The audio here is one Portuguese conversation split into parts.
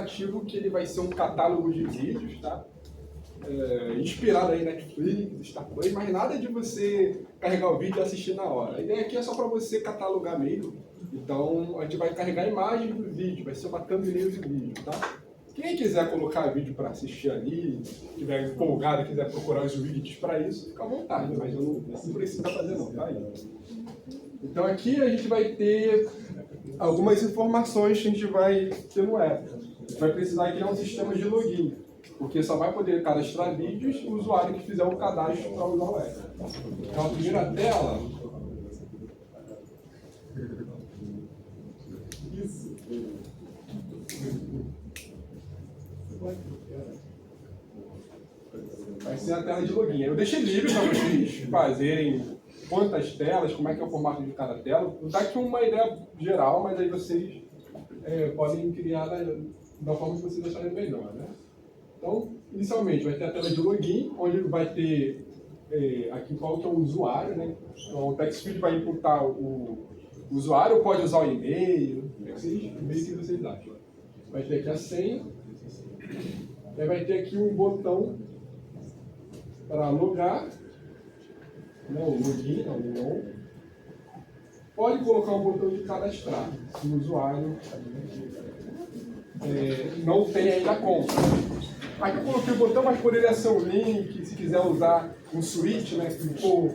aplicativo que ele vai ser um catálogo de vídeos, tá? Inspirado aí na Netflix, Star Play, mas nada de você carregar o vídeo e assistir na hora. A ideia aqui é só para você catalogar mesmo. Então, a gente vai carregar a imagem do vídeo, vai ser uma thumbnail de vídeo, tá? Quem quiser colocar vídeo para assistir ali, estiver empolgado e quiser procurar os vídeos para isso, fica à vontade, mas eu não preciso fazer não, tá? Então aqui a gente vai ter algumas informações que a gente vai ter no app. A gente vai precisar criar um sistema de login, porque só vai poder cadastrar vídeos o usuário que fizer o cadastro para usar o app. Então a primeira tela... Vai ser a tela de login. Eu deixei livre para vocês fazerem quantas telas, como é que é o formato de cada tela. Vou dar aqui uma ideia geral, mas aí vocês podem criar da forma que vocês acharem melhor, né? Então, inicialmente, vai ter a tela de login, onde vai ter aqui qual que é o usuário, né? Então, o TextFeed vai imputar o usuário, pode usar o e-mail, o que vocês acham. Vai ter aqui a senha, aí vai ter aqui um botão para logar, né, o login, não. Pode colocar um botão de cadastrar, se o usuário não tem ainda a conta. Aqui eu coloquei o botão, mas poderia ser um link, se quiser usar um switch, né, que for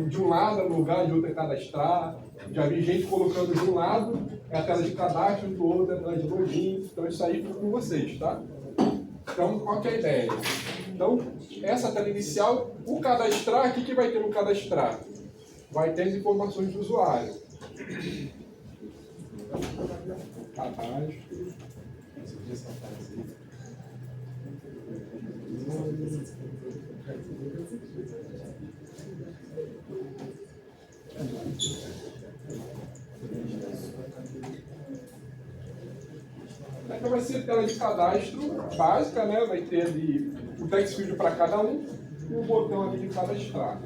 de um lado é logar, de outro é cadastrar. Já vi gente colocando de um lado é a tela de cadastro, do outro é a tela de login. Então isso aí fica com vocês, tá? Então, qual que é a ideia? Então, essa tela inicial, o cadastrar, o que vai ter no cadastrar? Vai ter as informações do usuário. Cadastro. Então vai ser tela de cadastro básica, né? Vai ter ali o TextFeed para cada um e o botão ali de cadastrar.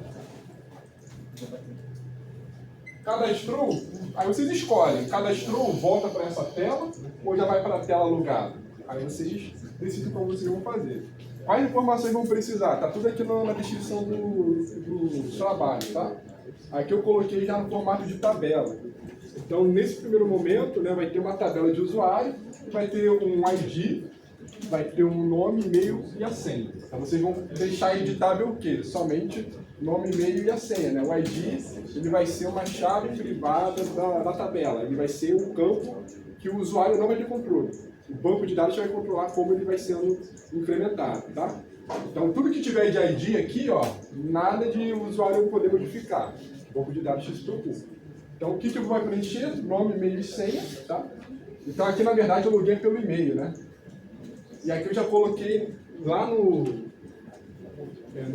Cadastrou, aí vocês escolhem, cadastrou, volta para essa tela ou já vai para a tela alugada? Aí vocês decidem como vocês vão fazer. Quais informações vão precisar? Tá tudo aqui na descrição do trabalho, tá? Aqui eu coloquei já no formato de tabela. Então, nesse primeiro momento, né, vai ter uma tabela de usuário, vai ter um ID, vai ter um nome, e-mail e a senha. Então, vocês vão deixar editável o quê? Somente nome, e-mail e a senha, né? O ID, ele vai ser uma chave privada da tabela. Ele vai ser um campo que o usuário não vai ter controle. O banco de dados vai controlar como ele vai sendo incrementado, tá? Então, tudo que tiver de ID aqui, ó, nada de o usuário poder modificar. O banco de dados se preocupa. Então, o que eu vou preencher? Nome, e-mail e senha, tá? Então, aqui, na verdade, eu loguei pelo e-mail, né? E aqui eu já coloquei lá no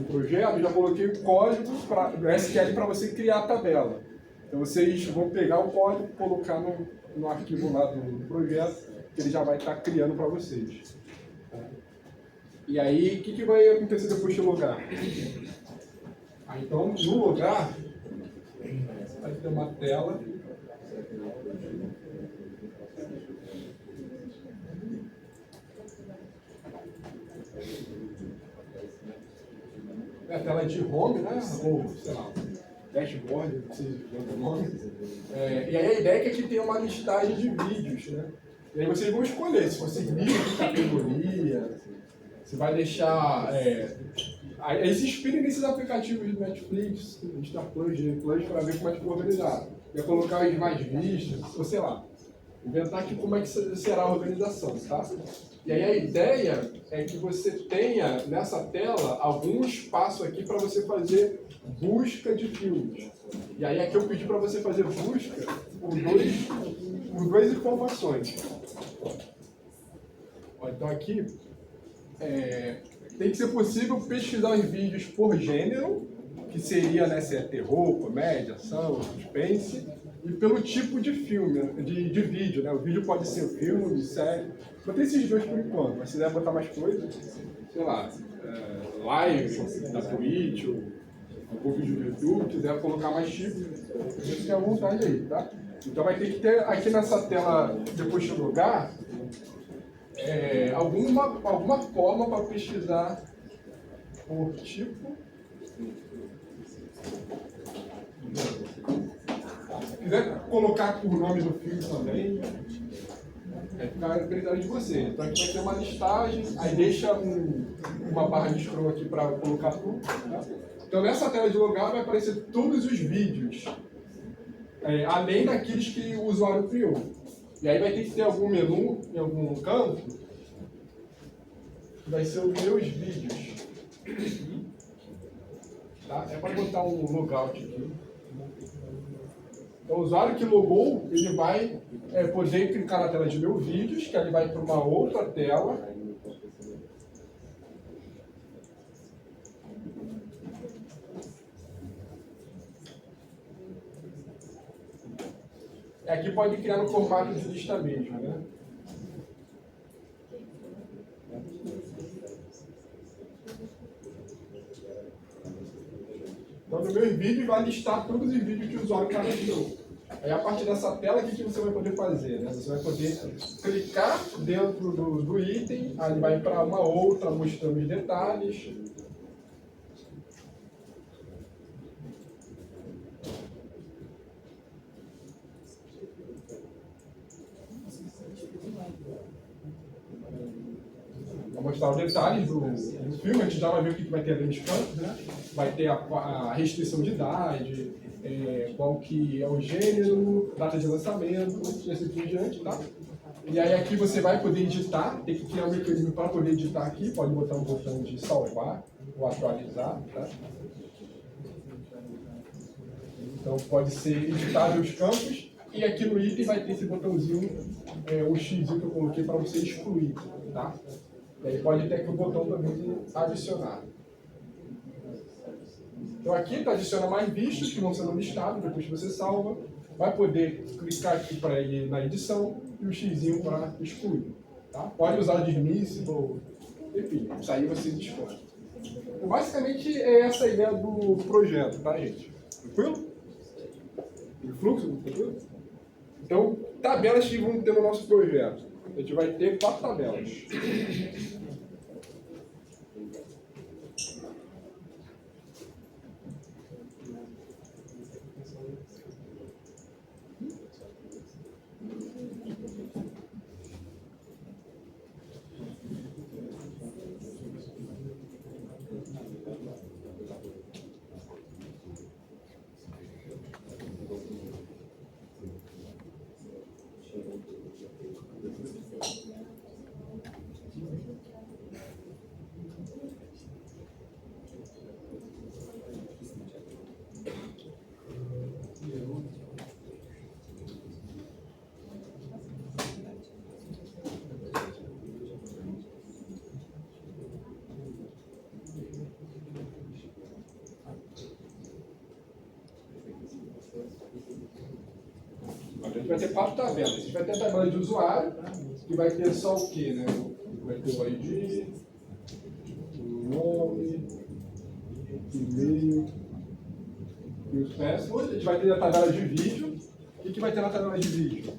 projeto, já coloquei o código do SQL para você criar a tabela. Então, vocês vão pegar o código e colocar no arquivo lá do projeto, que ele já vai estar criando para vocês. Tá? E aí, o que vai acontecer depois de logar? Então, no logar, vai ter uma tela. É a tela de home, né? Ou, sei lá, dashboard, não sei o nome. E aí a ideia é que aqui tem uma listagem de vídeos, né? E aí vocês vão escolher se vocês ligam de categoria, se vai deixar... Aí se inspirem nesses aplicativos de Netflix, Star Play, para ver como é que for organizar. Vai colocar os mais vistos, ou sei lá. Inventar aqui como é que será a organização, tá? E aí a ideia é que você tenha nessa tela algum espaço aqui para você fazer busca de filmes. E aí aqui eu pedi para você fazer busca por duas informações. Então aqui tem que ser possível pesquisar os vídeos por gênero, que seria, né, se é terror, comédia, ação, suspense, e pelo tipo de filme, de vídeo, né? O vídeo pode ser filme, série. Botei esses dois por enquanto, mas se quiser botar mais coisas, sei lá, live da Twitch, ou vídeo do YouTube, quiser colocar mais tipos, você fica à vontade aí, tá? Então vai ter que ter aqui nessa tela, depois de logar, alguma forma para pesquisar por tipo. Se quiser colocar por nome do filme também, fica a critério de você. Então aqui vai ter uma listagem, aí deixa uma barra de scroll aqui para colocar tudo. Tá? Então nessa tela de logar vai aparecer todos os vídeos, além daqueles que o usuário criou. E aí vai ter que ter algum menu em algum canto, que vai ser os meus vídeos. Tá? É para botar um logout aqui. Então, o usuário que logou, ele vai poder clicar na tela de meus vídeos, que ele vai para uma outra tela. Aqui pode criar no formato de lista mesmo, né? Então, no meu vídeo vai listar todos os vídeos que o usuário cadastrou. Aí, a partir dessa tela, o que você vai poder fazer? Né? Você vai poder clicar dentro do item, aí vai para uma outra, mostrando os detalhes. Vou mostrar os detalhes do filme, a gente já vai ver o que vai ter ali nos campos, né? Vai ter a restrição de idade, qual que é o gênero, data de lançamento, e assim por diante, tá? E aí aqui você vai poder editar, tem que criar um mecanismo para poder editar aqui, pode botar um botão de salvar ou atualizar, tá? Então pode ser editável os campos, e aqui no item vai ter esse botãozinho, o X que eu coloquei para você excluir, tá? E aí pode ter aqui o botão também de adicionar. Então aqui está adiciona mais vistos que vão sendo listados, depois que você salva. Vai poder clicar aqui para ir na edição e o X para excluir. Tá? Pode usar dismissible, enfim, isso aí você dispõe. Então, basicamente é essa a ideia do projeto, tá, gente? Tranquilo? O fluxo, tranquilo? Então, tabelas que vão ter no nosso projeto. A gente vai ter 4 tabelas. A gente vai ter 4 tabelas. A gente vai ter a tabela de usuário, que vai ter só o quê, né? Vai ter o ID, o nome, e-mail e os passwords. A gente vai ter a tabela de vídeo. O que vai ter na tabela de vídeo?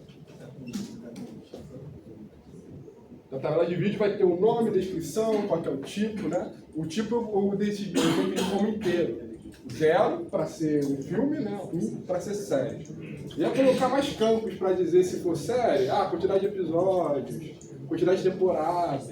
Na tabela de vídeo vai ter o nome, a descrição, qual que é o tipo, né? O tipo eu decidi como inteiro. 0 para ser um filme, né? 1 para ser série. E ia colocar mais campos para dizer se for série, quantidade de episódios, quantidade de temporadas.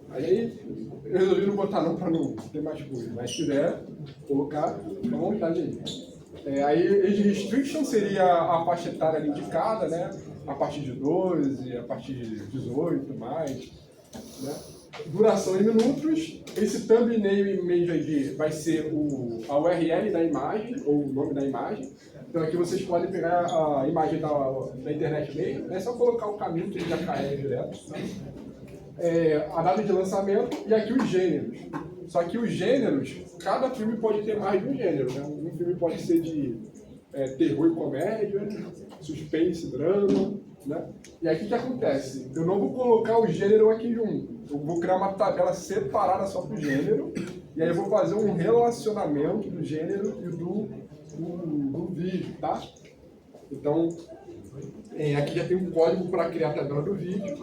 Aí eu resolvi não botar não para não ter mais coisa, mas se quiser colocar, fica à vontade aí. Aí age restriction seria a faixa etária ali indicada, né? A partir de 12, a partir de 18 mais, né? Duração em minutos. Esse thumbnail e image ID vai ser a URL da imagem, ou o nome da imagem. Então aqui vocês podem pegar a imagem da internet mesmo, é só colocar o caminho que ele já carrega direto. Né? A data de lançamento e aqui os gêneros. Só que os gêneros, cada filme pode ter mais de um gênero. Né? Um filme pode ser de terror e comédia, suspense, drama. Né? E aí o que acontece? Eu não vou colocar o gênero aqui junto. Eu vou criar uma tabela separada só para o gênero. E aí eu vou fazer um relacionamento do gênero e do vídeo, tá? Então, aqui já tem um código para criar a tabela do vídeo.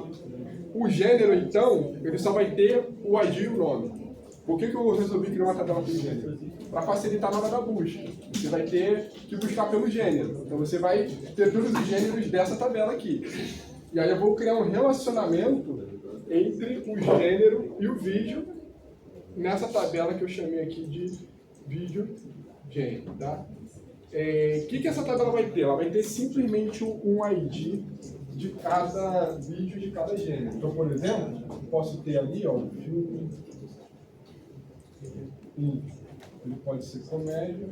O gênero, então, ele só vai ter o ID e o nome. Por que eu resolvi criar uma tabela por gênero? Para facilitar na hora da busca. Você vai ter que buscar pelo gênero. Então você vai ter todos os gêneros dessa tabela aqui. E aí eu vou criar um relacionamento entre o gênero e o vídeo nessa tabela que eu chamei aqui de vídeo gênero, tá? O que essa tabela vai ter? Ela vai ter simplesmente um ID de cada vídeo de cada gênero. Então, por exemplo, eu posso ter ali, ó, filme. Ele pode ser comédia.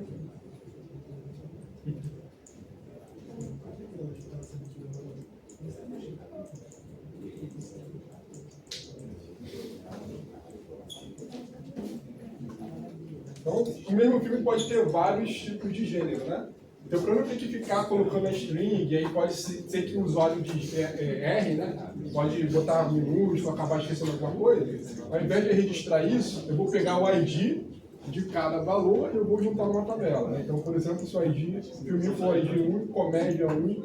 Então, o mesmo filme pode ter vários tipos de gênero, né? Então, para não ter que ficar colocando a string, e aí pode ser que o usuário diz R, né? Pode botar minúsculo, acabar esquecendo alguma coisa. Ao invés de registrar isso, eu vou pegar o ID de cada valor e eu vou juntar numa tabela, né? Então, por exemplo, se o ID, filme for ID 1, comédia 1,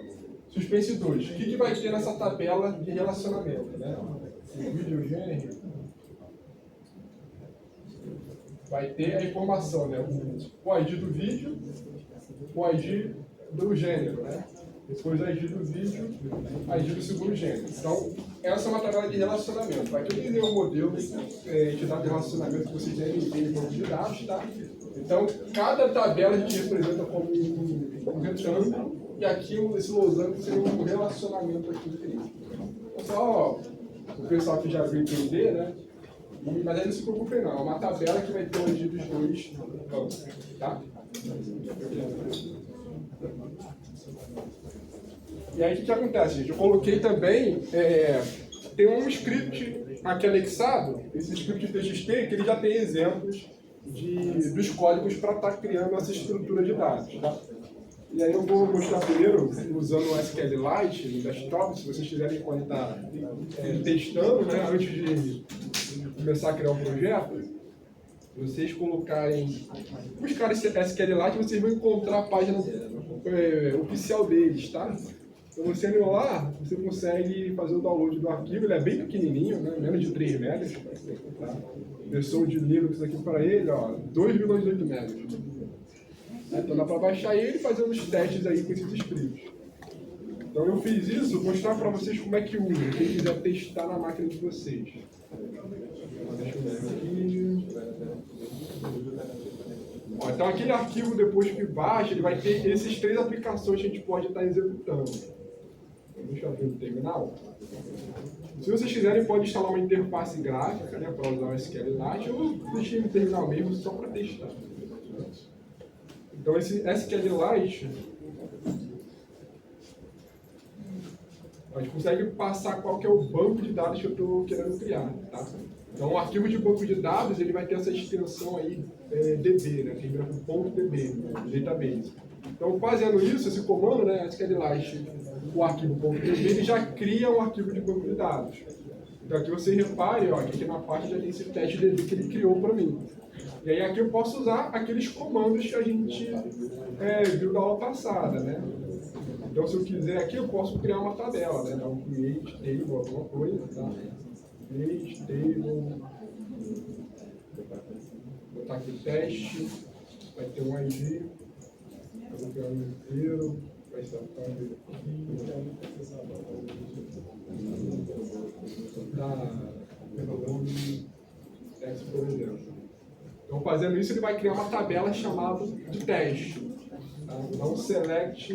suspense 2. O que vai ter nessa tabela de relacionamento, né? Vídeo gênero vai ter a informação, né? O ID do vídeo, o ID do gênero, né? Depois o ID do vídeo, ID do segundo gênero. Então, essa é uma tabela de relacionamento. Aqui eu desenhei um modelo de entidade de relacionamento que vocês devem ter em banco de dados, tá? Então, cada tabela a gente representa como um retângulo, e aqui esse losango seria um relacionamento aqui entre eles. Então, só o pessoal que já veio entender, né? Mas aí não se preocupe não, é uma tabela que vai ter o ID dos dois campos, tá? E aí o que acontece, gente? Eu coloquei também, tem um script aqui anexado, esse script TXT, que ele já tem exemplos dos códigos para estar criando essa estrutura de dados, tá? E aí eu vou mostrar primeiro, usando o SQLite no desktop, se vocês quiserem podem estar testando, né, antes de começar a criar um projeto, vocês colocarem, buscarem esse SQLite, vocês vão encontrar a página oficial deles, tá? Então você indo lá, você consegue fazer o download do arquivo, ele é bem pequenininho, né? Menos de 3 megas, tá? Versão de Linux aqui para ele, ó, 2,8 megas. Então dá para baixar ele e fazer uns testes aí com esses scripts. Então eu fiz isso, vou mostrar para vocês como é que usa, quem quiser testar na máquina de vocês. Deixa eu ver aqui. Ó, então aquele arquivo depois que baixa, ele vai ter esses 3 aplicações que a gente pode estar executando. Deixa eu abrir o terminal. Se vocês quiserem, pode instalar uma interface gráfica, né, para usar o SQLite, ou deixar no terminal mesmo só para testar. Então esse SQLite, a gente consegue passar qual que é o banco de dados que eu estou querendo criar, tá? Então o arquivo de banco de dados, ele vai ter essa extensão aí, DB, né, que é ponto .db, database. Então fazendo isso, esse comando, né, SQLite, o arquivo .db, ele já cria um arquivo de banco de dados. Então aqui você repare, ó, que aqui na parte já tem esse teste DB que ele criou para mim. E aí aqui eu posso usar aqueles comandos que a gente viu da aula passada, né? Então se eu quiser aqui, eu posso criar uma tabela, né? Dar um create table, alguma coisa, tá? Create table, botar aqui teste, vai ter um ID, eu vou criar um inteiro, vai ser aqui, teste, por exemplo. Então, fazendo isso, ele vai criar uma tabela chamada de teste. Tá? Então, select.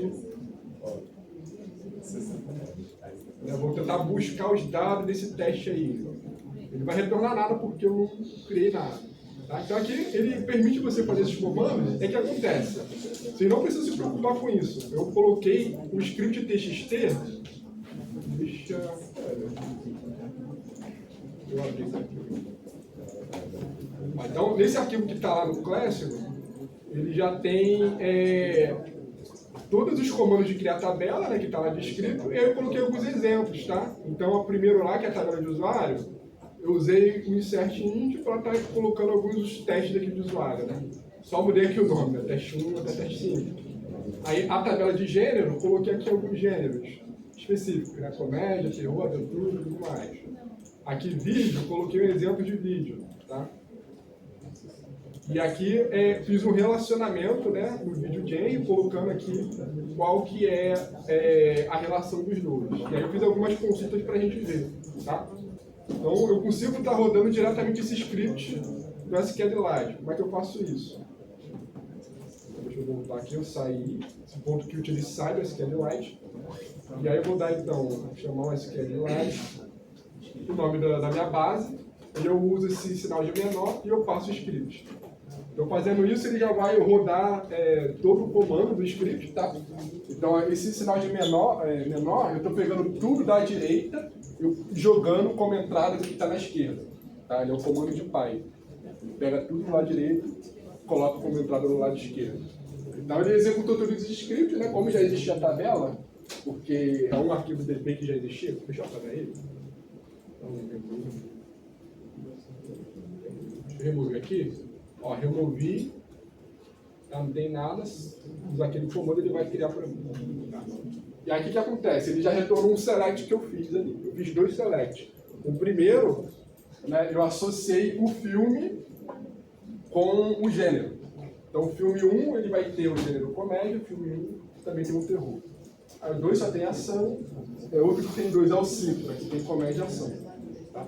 Eu vou tentar buscar os dados desse teste aí. Ele vai retornar nada porque eu não criei nada. Tá? Então, aqui ele permite você fazer esses comandos. O que acontece? Você não precisa se preocupar com isso. Eu coloquei o script TXT. Deixa eu abrir isso aqui. Então, nesse arquivo que está lá no Classic, ele já tem todos os comandos de criar tabela, né, que está lá descrito, e aí eu coloquei alguns exemplos, tá? Então, o primeiro lá, que é a tabela de usuário, eu usei o insert int para estar colocando alguns testes aqui de usuário, né? Só mudei aqui o nome, né? Teste 1 até teste 5. Aí, a tabela de gênero, eu coloquei aqui alguns gêneros. específicos, né? Comédia, terror, aventura e tudo mais. Aqui, vídeo, eu coloquei um exemplo de vídeo, tá? E aqui fiz um relacionamento, né, no vídeo Jane, colocando aqui qual que é a relação dos nodes. E aí eu fiz algumas consultas para a gente ver, tá? Então eu consigo estar rodando diretamente esse script do SQLite. Como é que eu faço isso? Deixa eu voltar aqui, eu saí, esse ponto que utiliza sai do SQLite. E aí eu vou dar então, chamar o SQLite, o nome da minha base, e eu uso esse sinal de menor e eu passo o script. Então, fazendo isso, ele já vai rodar todo o comando do script, tá? Então, esse sinal de menor, eu estou pegando tudo da direita e jogando como entrada do que está na esquerda, tá? Ele é o comando de pai. Ele pega tudo do lado direito e coloca como entrada no lado esquerdo. Então, ele executou todo esse script, né? Como já existia a tabela, porque é um arquivo DB que já existia. Deixa eu apagar ele. Então, deixa eu remover aqui. Ó, removi, não tem nada, usar aquele comando ele vai criar para mim. Tá? E aí o que acontece? Ele já retornou um select que eu fiz ali. Eu fiz 2 selects. O primeiro, né, eu associei o filme com o gênero. Então o filme 1 ele vai ter o gênero comédia, o filme 1 também tem o terror. Aí o 2 só tem ação, outro que tem 2 é o 5, aqui tem comédia e ação. Tá?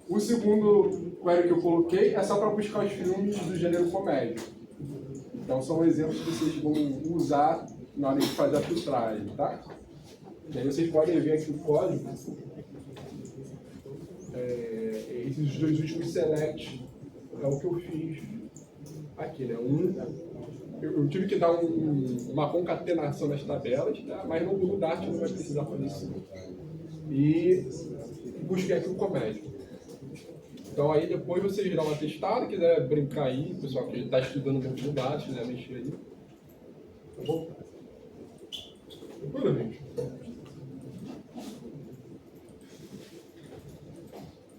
O segundo query que eu coloquei é só para buscar os filmes do gênero comédia. Então são exemplos que vocês vão usar na hora de fazer a filtragem, tá? E aí vocês podem ver aqui o código. Esses 2 últimos selects é o que eu fiz aqui, né? Eu tive que dar uma concatenação nas tabelas, tá? Mas no Dart não vai precisar fazer isso. E busquei aqui o comédia. Então aí depois vocês dão uma testada, quiser brincar aí, o pessoal que está estudando dentro do Dart, quiser mexer aí. Tá bom? Tranquilo, gente?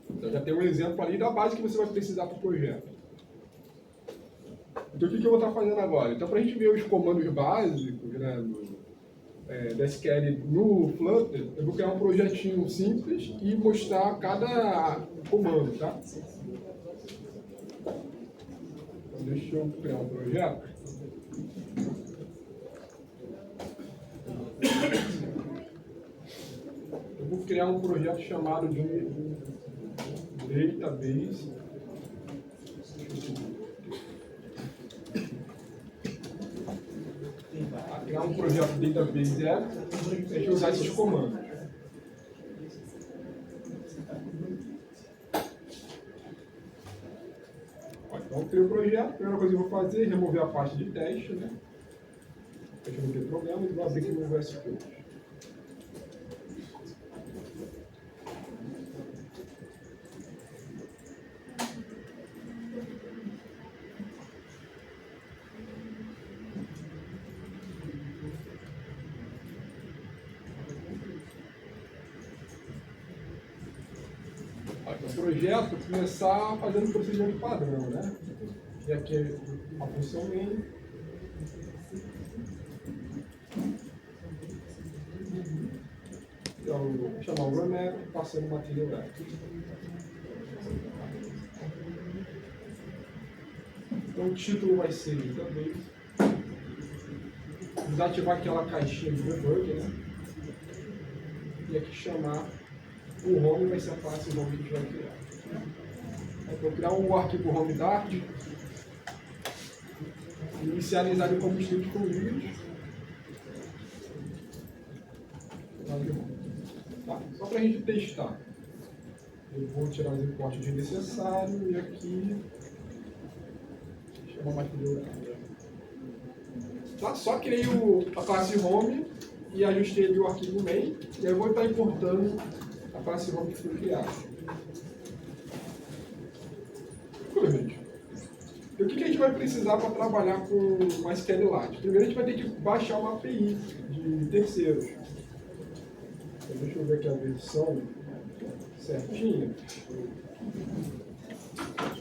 Então já tem um exemplo ali da base que você vai precisar para o projeto. Então o que eu vou estar fazendo agora? Então para a gente ver os comandos básicos, né, da SQL no Flutter, eu vou criar um projetinho simples e mostrar cada comando, tá? Então, deixa eu criar um projeto. Eu vou criar um projeto chamado de Database. Criar um projeto de database a gente usar esses comandos. Então, eu criei o projeto, a primeira coisa que eu vou fazer é remover a parte de teste, né? Para que não ter problema, e vou abrir aqui no VS Code. O projeto começar fazendo o procedimento padrão, né? E aqui a função main. Então, vou chamar o runner passando o material aqui. Então o título vai ser também. Desativar aquela caixinha de debug, né? E aqui chamar o home vai ser a classe home que a gente vai criar. Então, criar um arquivo home Dart, inicializar ele como script com vídeo. Tá? Só para a gente testar. Eu vou tirar os importes desnecessários e aqui chamar mais de tá? Só criei a classe home e ajustei ali o arquivo main, e aí eu vou estar importando a classe home que foi criada. E o que a gente vai precisar para trabalhar com o SQLite? Primeiro a gente vai ter que baixar uma API de terceiros. Então, deixa eu ver aqui a versão certinha.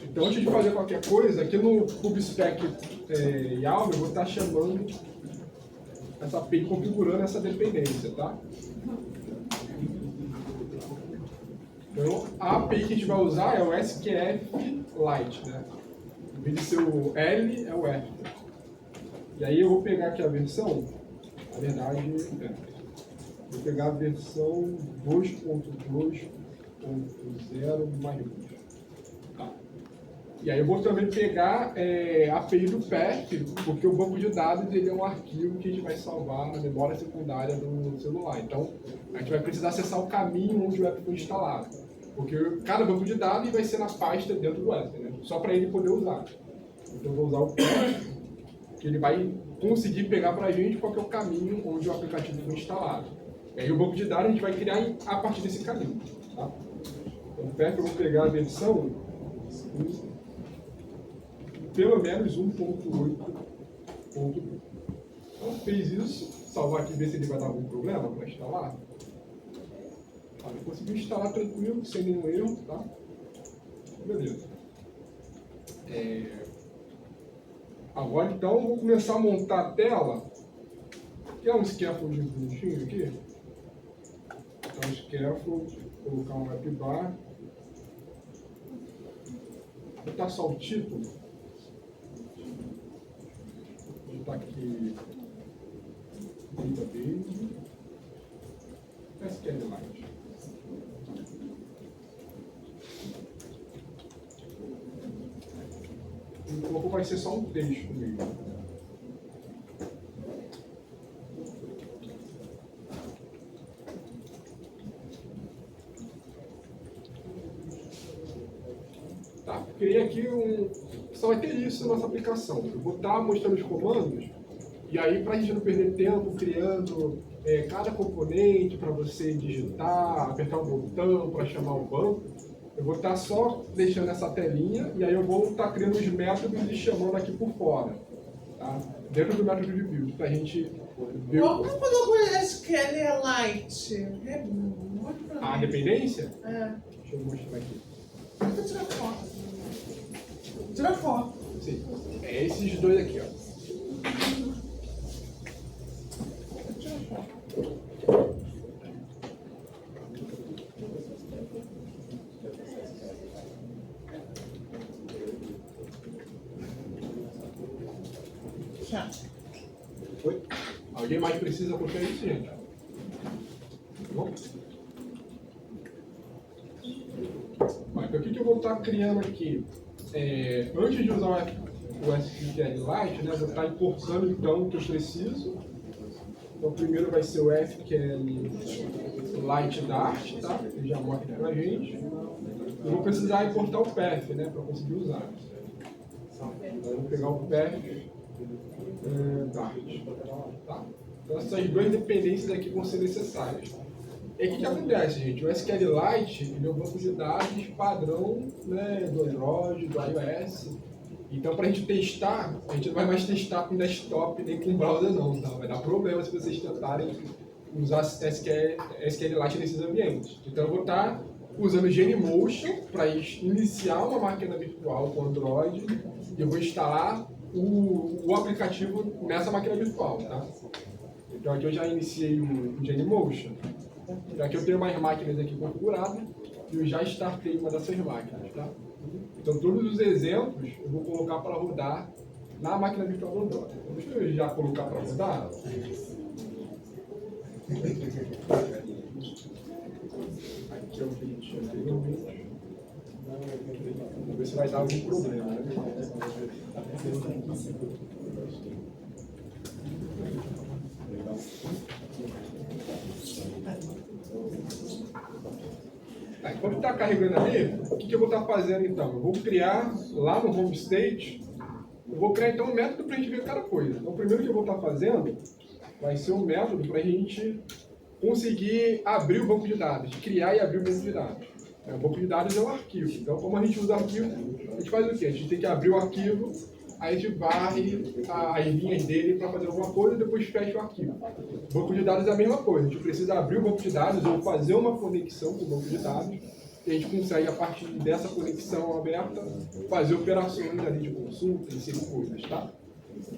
Então antes de fazer qualquer coisa, aqui no PubSpec YAML eu vou estar chamando essa API, configurando essa dependência, tá? Então, a API que a gente vai usar é o SQF-Lite, né? Em vez de ser o L, é o F. E aí eu vou pegar aqui a versão, na verdade, vou pegar a versão 2.2.0 maiúsculo. Tá. E aí eu vou também pegar a API do path, porque o banco de dados ele é um arquivo que a gente vai salvar na memória secundária do celular. Então, a gente vai precisar acessar o caminho onde o app foi instalado. Porque cada banco de dados vai ser na pasta dentro do app, né? Só para ele poder usar. Então, eu vou usar o path, que ele vai conseguir pegar para a gente qual que é o caminho onde o aplicativo foi instalado. E aí o banco de dados a gente vai criar a partir desse caminho. Tá? Então, o path eu vou pegar a versão pelo menos 1.8. Então, fez isso, salvar aqui e ver se ele vai dar algum problema para instalar. Tá, ele conseguiu instalar tranquilo, sem nenhum erro, tá? Beleza. Agora, então, eu vou começar a montar a tela. Que é um scaffold bonitinho aqui. Então, scaffold, colocar um app bar. Vou botar só o título. Tá aqui database SQLite. Um pouco vai ser só um texto mesmo. Tá, criei aqui só vai ter isso na nossa aplicação. Eu vou estar mostrando os comandos, e aí para a gente não perder tempo criando cada componente para você digitar, apertar um botão para chamar o banco, eu vou estar só deixando essa telinha, e aí eu vou estar criando os métodos e chamando aqui por fora. Tá? Dentro do método de build, para a gente ver... Vamos colocou SQLite? É muito pra A mim. dependência? É. Deixa eu mostrar aqui. Vou tirar foto. Tira foto. Sim. É esses dois aqui, ó. Tira foto. Já. Oi? Alguém mais precisa acompanhar isso, gente? Tá bom? Então, o que eu vou estar criando aqui? Antes de usar o SQLite, né, eu vou estar importando então o que eu preciso. Então, primeiro vai ser o SQLite Dart, tá? Ele já mostra para a gente. Eu vou precisar importar o path, né, para conseguir usar. Então, eu vou pegar o path Dart. Tá? Então, essas duas dependências aqui vão ser necessárias. E o que acontece, gente? O SQLite ele é um banco de dados padrão, né, do Android, do iOS. Então, para a gente testar, a gente não vai mais testar com desktop nem com browser, não. Tá? Vai dar problema se vocês tentarem usar SQLite nesses ambientes. Então, eu vou estar usando Genymotion para iniciar uma máquina virtual com Android e eu vou instalar o aplicativo nessa máquina virtual. Tá? Então, aqui eu já iniciei o Genymotion. Aqui eu tenho mais máquinas aqui configuradas e eu já startei uma dessas máquinas, tá? Então todos os exemplos eu vou colocar para rodar na máquina virtual do Android. Então, deixa eu já colocar para rodar. Aqui é o que a gente tinha anteriormente. Vamos ver se vai dar algum problema, né? Enquanto está carregando ali, o que eu vou estar fazendo então? Eu vou criar lá no home state, eu vou criar então um método para a gente ver cada coisa. Então o primeiro que eu vou estar fazendo vai ser um método para a gente conseguir abrir o banco de dados, criar e abrir o banco de dados. O banco de dados é um arquivo, então como a gente usa arquivo, a gente faz o quê? A gente tem que abrir o arquivo, aí a gente varre as linhas dele para fazer alguma coisa e depois fecha o arquivo. O banco de dados é a mesma coisa, a gente precisa abrir o banco de dados ou fazer uma conexão com o banco de dados e a gente consegue, a partir dessa conexão aberta, fazer operações ali de consulta, inserir coisas, tá?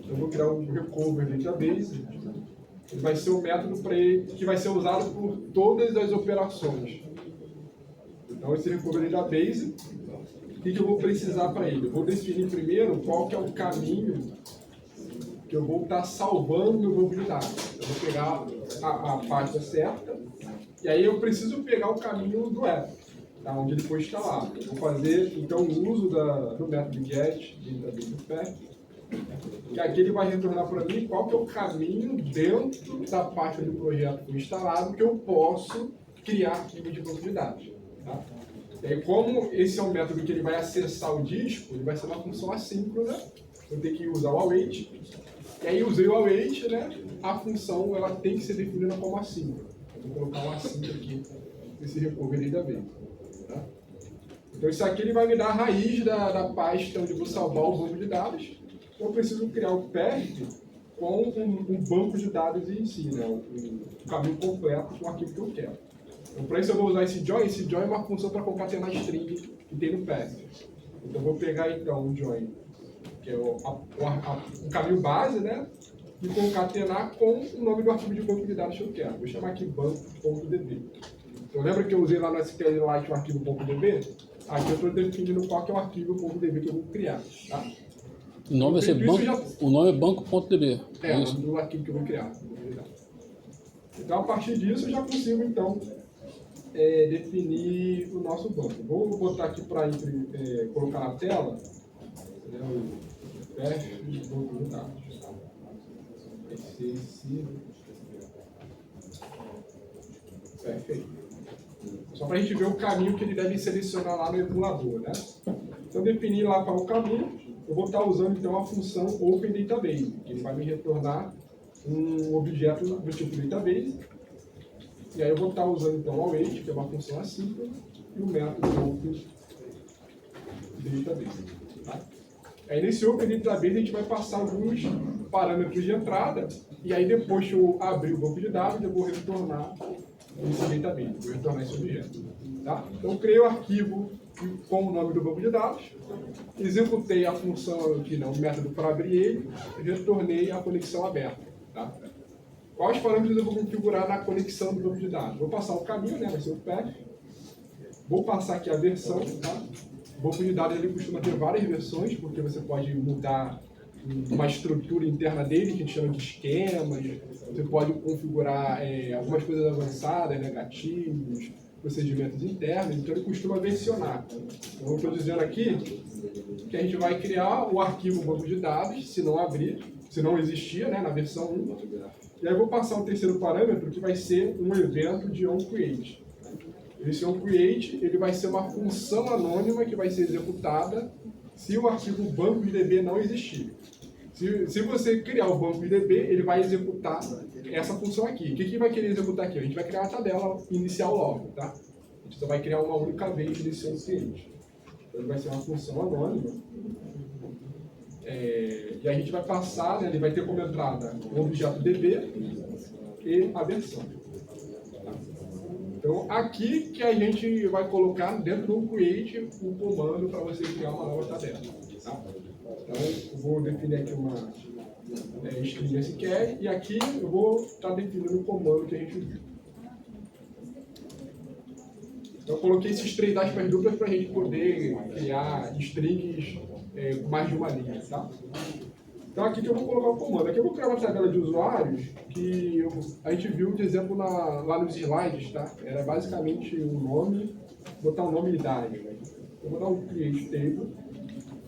Eu vou criar um recover database, que vai ser um método que vai ser usado por todas as operações Então, esse recovery da base, o que eu vou precisar para ele? Eu vou definir primeiro qual que é o caminho que eu vou estar salvando meu banco de dados. Eu vou pegar a pasta certa, e aí eu preciso pegar o caminho do app, tá? Onde ele foi instalado. Eu vou fazer, então, o uso do método get, database do path, que aqui ele vai retornar para mim qual que é o caminho dentro da pasta do projeto que foi instalado que eu posso criar arquivo de banco de dados. Tá? E aí, como esse é um método que ele vai acessar o disco, ele vai ser uma função assíncrona, eu tenho que usar o await, e aí usei o await, né? A função ela tem que ser definida como assíncrona. Eu vou colocar um assíncrono aqui nesse recovery da vez. Tá? Então isso aqui ele vai me dar a raiz da pasta onde eu vou salvar o banco de dados. Então eu preciso criar o path com um banco de dados em si, né? O caminho completo com o arquivo que eu quero. Então para isso eu vou usar esse join. Esse join é uma função para concatenar string que tem no path. Então eu vou pegar então o join, que é o caminho base, né? E concatenar com o nome do arquivo de banco de dados que eu quero. Vou chamar aqui banco.db. Então lembra que eu usei lá no SQLite o arquivo .db? Aqui eu estou definindo qual que é o arquivo .db que eu vou criar. Tá? O nome vai ser banco, o nome é banco.db. É o nome do arquivo que eu vou criar. Então a partir disso eu já consigo então definir o nosso banco. Vou botar aqui para colocar na tela, né, o path de banco de dados. Perfeito. Só para a gente ver o caminho que ele deve selecionar lá no emulador, né? Então, definir lá para o caminho, eu vou estar usando então a função Open Database, que ele vai me retornar um objeto do tipo Database. E aí eu vou estar usando então o await, que é uma função assíncrona, e o método Open Database. Tá? Aí nesse Open Database a gente vai passar alguns parâmetros de entrada, e aí depois que eu abrir o banco de dados, eu vou retornar esse database, vou retornar esse objeto. Tá? Então eu criei o arquivo com o nome do banco de dados, executei a função aqui, o método para abrir ele, e retornei a conexão aberta. Tá? Quais parâmetros eu vou configurar na conexão do banco de dados? Vou passar o caminho, né? Vai ser o path. Vou passar aqui a versão. Tá? O banco de dados ele costuma ter várias versões, porque você pode mudar uma estrutura interna dele, que a gente chama de esquemas. Você pode configurar algumas coisas avançadas, né? Gatilhos, procedimentos internos. Então ele costuma versionar. Então eu estou dizendo aqui que a gente vai criar o arquivo banco de dados, se não abrir, se não existia, né? Na versão 1. E aí eu vou passar um terceiro parâmetro que vai ser um evento de onCreate. Esse onCreate ele vai ser uma função anônima que vai ser executada se o arquivo banco de DB não existir. Se você criar o banco de DB, ele vai executar essa função aqui. O que vai querer executar aqui? A gente vai criar uma tabela inicial logo, tá? A gente só vai criar uma única vez nesse onCreate. Então ele vai ser uma função anônima. E a gente vai passar, né, ele vai ter como entrada o objeto DB e a versão. Tá? Então, aqui que a gente vai colocar dentro do create o comando para você criar uma nova tabela. Tá? Então, eu vou definir aqui uma string SQL e aqui eu vou estar definindo o comando que a gente viu. Então, eu coloquei esses três aspas duplas para a gente poder criar strings com mais de uma linha, tá? Então aqui que eu vou colocar o comando. Aqui eu vou criar uma tabela de usuários que a gente viu de exemplo lá nos slides, tá? Era basicamente o nome, botar o nome e idade. Né? Eu vou dar um create table.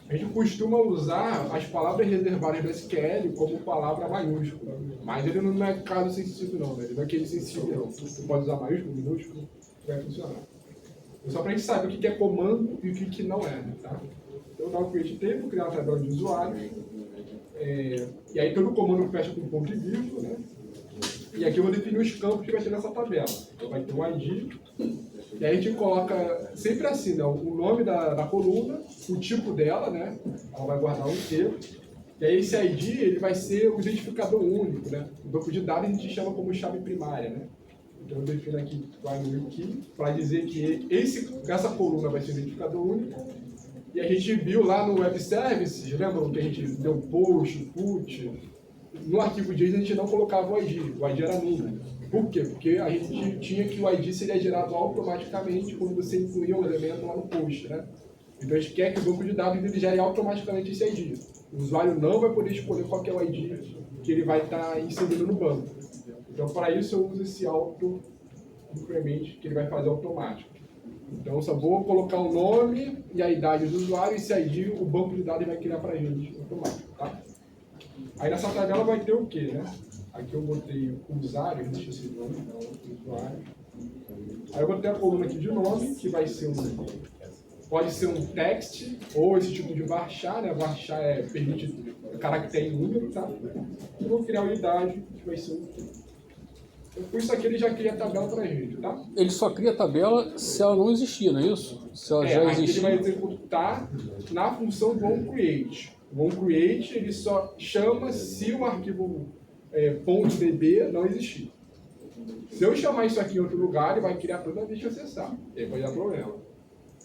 A gente costuma usar as palavras reservadas do SQL como palavra maiúscula, mas ele não é caso sensível não, né? Ele não é aquele sensível não. Você pode usar maiúsculo, minúsculo, vai funcionar. Só para a gente saber o que é comando e o que não é, tá? Eu vou dar o create table, criar uma tabela de usuários. E aí todo comando fecha com ponto e vírgula, né? E aqui eu vou definir os campos que vai ter nessa tabela. Então vai ter um ID. E aí a gente coloca sempre assim, né? O nome da coluna, o tipo dela, né? Ela vai guardar um inteiro. E aí esse ID ele vai ser o identificador único, né? O banco de dados a gente chama como chave primária, né? Então eu defino aqui primary key para dizer que essa coluna vai ser o identificador único. E a gente viu lá no Web Services, lembram que a gente deu post, put? No arquivo JSON a gente não colocava o ID era nulo. Por quê? Porque a gente tinha que o ID seria gerado automaticamente quando você incluía um elemento lá no post, né? Então a gente quer que o banco de dados ele gere automaticamente esse ID. O usuário não vai poder escolher qual que é o ID que ele vai estar inserindo no banco. Então para isso eu uso esse auto increment que ele vai fazer automático. Então eu só vou colocar o nome e a idade do usuário, e esse ID o banco de dados vai criar para a gente automático, tá? Aí nessa tabela vai ter o quê, né? Aqui eu botei o usuário, deixa eu ver o nome, então, usuário. Aí eu botei a coluna aqui de nome, que vai ser pode ser um text, ou esse tipo de varchar, né? Varchar permite caractere em número, tá? Eu vou criar a unidade, que vai ser então, com isso aqui ele já cria a tabela pra gente, tá? Ele só cria a tabela se ela não existir, não é isso? Se ela já aqui existir. ele vai executar na função do onCreate. O onCreate ele só chama se o arquivo .db não existir. Se eu chamar isso aqui em outro lugar, ele vai criar toda vez que acessar. E aí pode dar problema.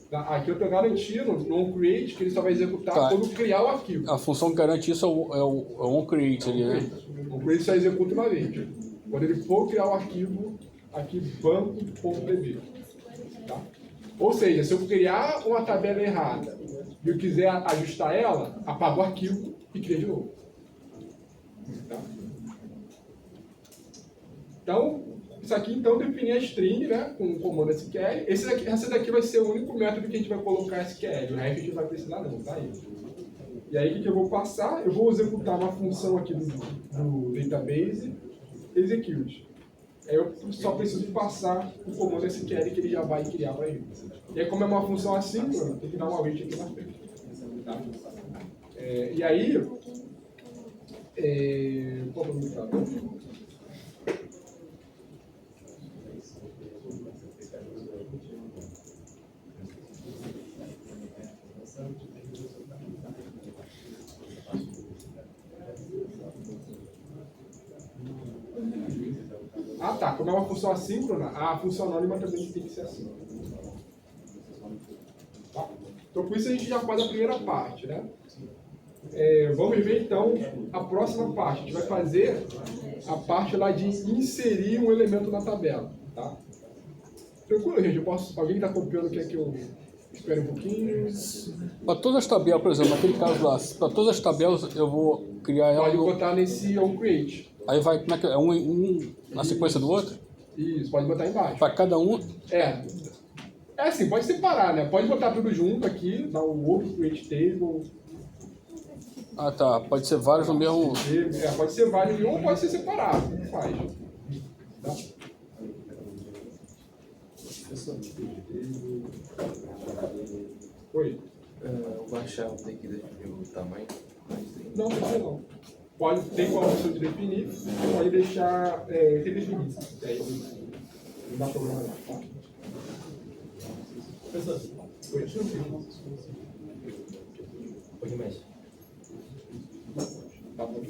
Tá? Aqui eu estou garantindo no onCreate que ele só vai executar quando criar o arquivo. A função que garante isso é o onCreate ali, né? O onCreate só executa uma vez. Quando ele for criar o arquivo aqui banco.db. Tá? Ou seja, se eu criar uma tabela errada e eu quiser ajustar ela, apaga o arquivo e cria de novo. Tá? Então, isso aqui então definir a string, né, com o comando SQL. Esse daqui vai ser o único método que a gente vai colocar SQL, o resto a gente não vai precisar não, tá aí. E aí o que eu vou passar? Eu vou executar uma função aqui do database, execute. Aí eu só preciso passar o comando SQL que ele já vai criar para ele. E aí como é uma função assíncrona, tem que dar uma await aqui na frente. Tá? E aí, qual é o nome? Ah tá, como é uma função assíncrona, a função anônima também tem que ser assíncrona. Tá? Então com isso a gente já faz a primeira parte, né? Vamos ver então a próxima parte. A gente vai fazer a parte lá de inserir um elemento na tabela. Tá? Tranquilo, gente? Alguém está copiando quer que eu espere um pouquinho? Para todas as tabelas, por exemplo, naquele caso lá, para todas as tabelas eu vou criar ela. Pode botar nesse onCreate. Aí vai, como é que é? Um na sequência do outro? Isso, pode botar embaixo. Para cada um? É assim, pode separar, né? Pode botar tudo junto aqui, dar um outro create table. Ah tá, pode ser vários no mesmo. Pode ser vários ou pode ser separado, faz. Tá? Oi. O baixar tem que definir o tamanho? Não, não. Tem qual opção de definir, pode deixar redefinido. Não dá problema não, tá? Oi. Pode mais. Tá bom?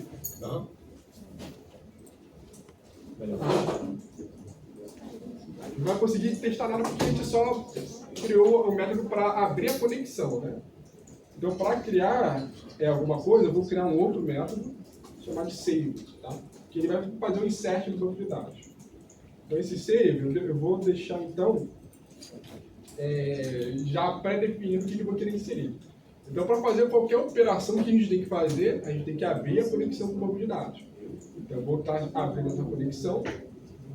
Não? Melhor. Não vai conseguir testar nada porque a gente só criou um método para abrir a conexão, né? Então, para criar alguma coisa, eu vou criar um outro método chamado save, tá? Que ele vai fazer um insert no banco de dados. Então, esse save, eu vou deixar, então, já pré-definido o que eu vou querer inserir. Então, para fazer qualquer operação que a gente tem que fazer, a gente tem que abrir a conexão com o banco de dados. Então, eu vou estar abrindo essa conexão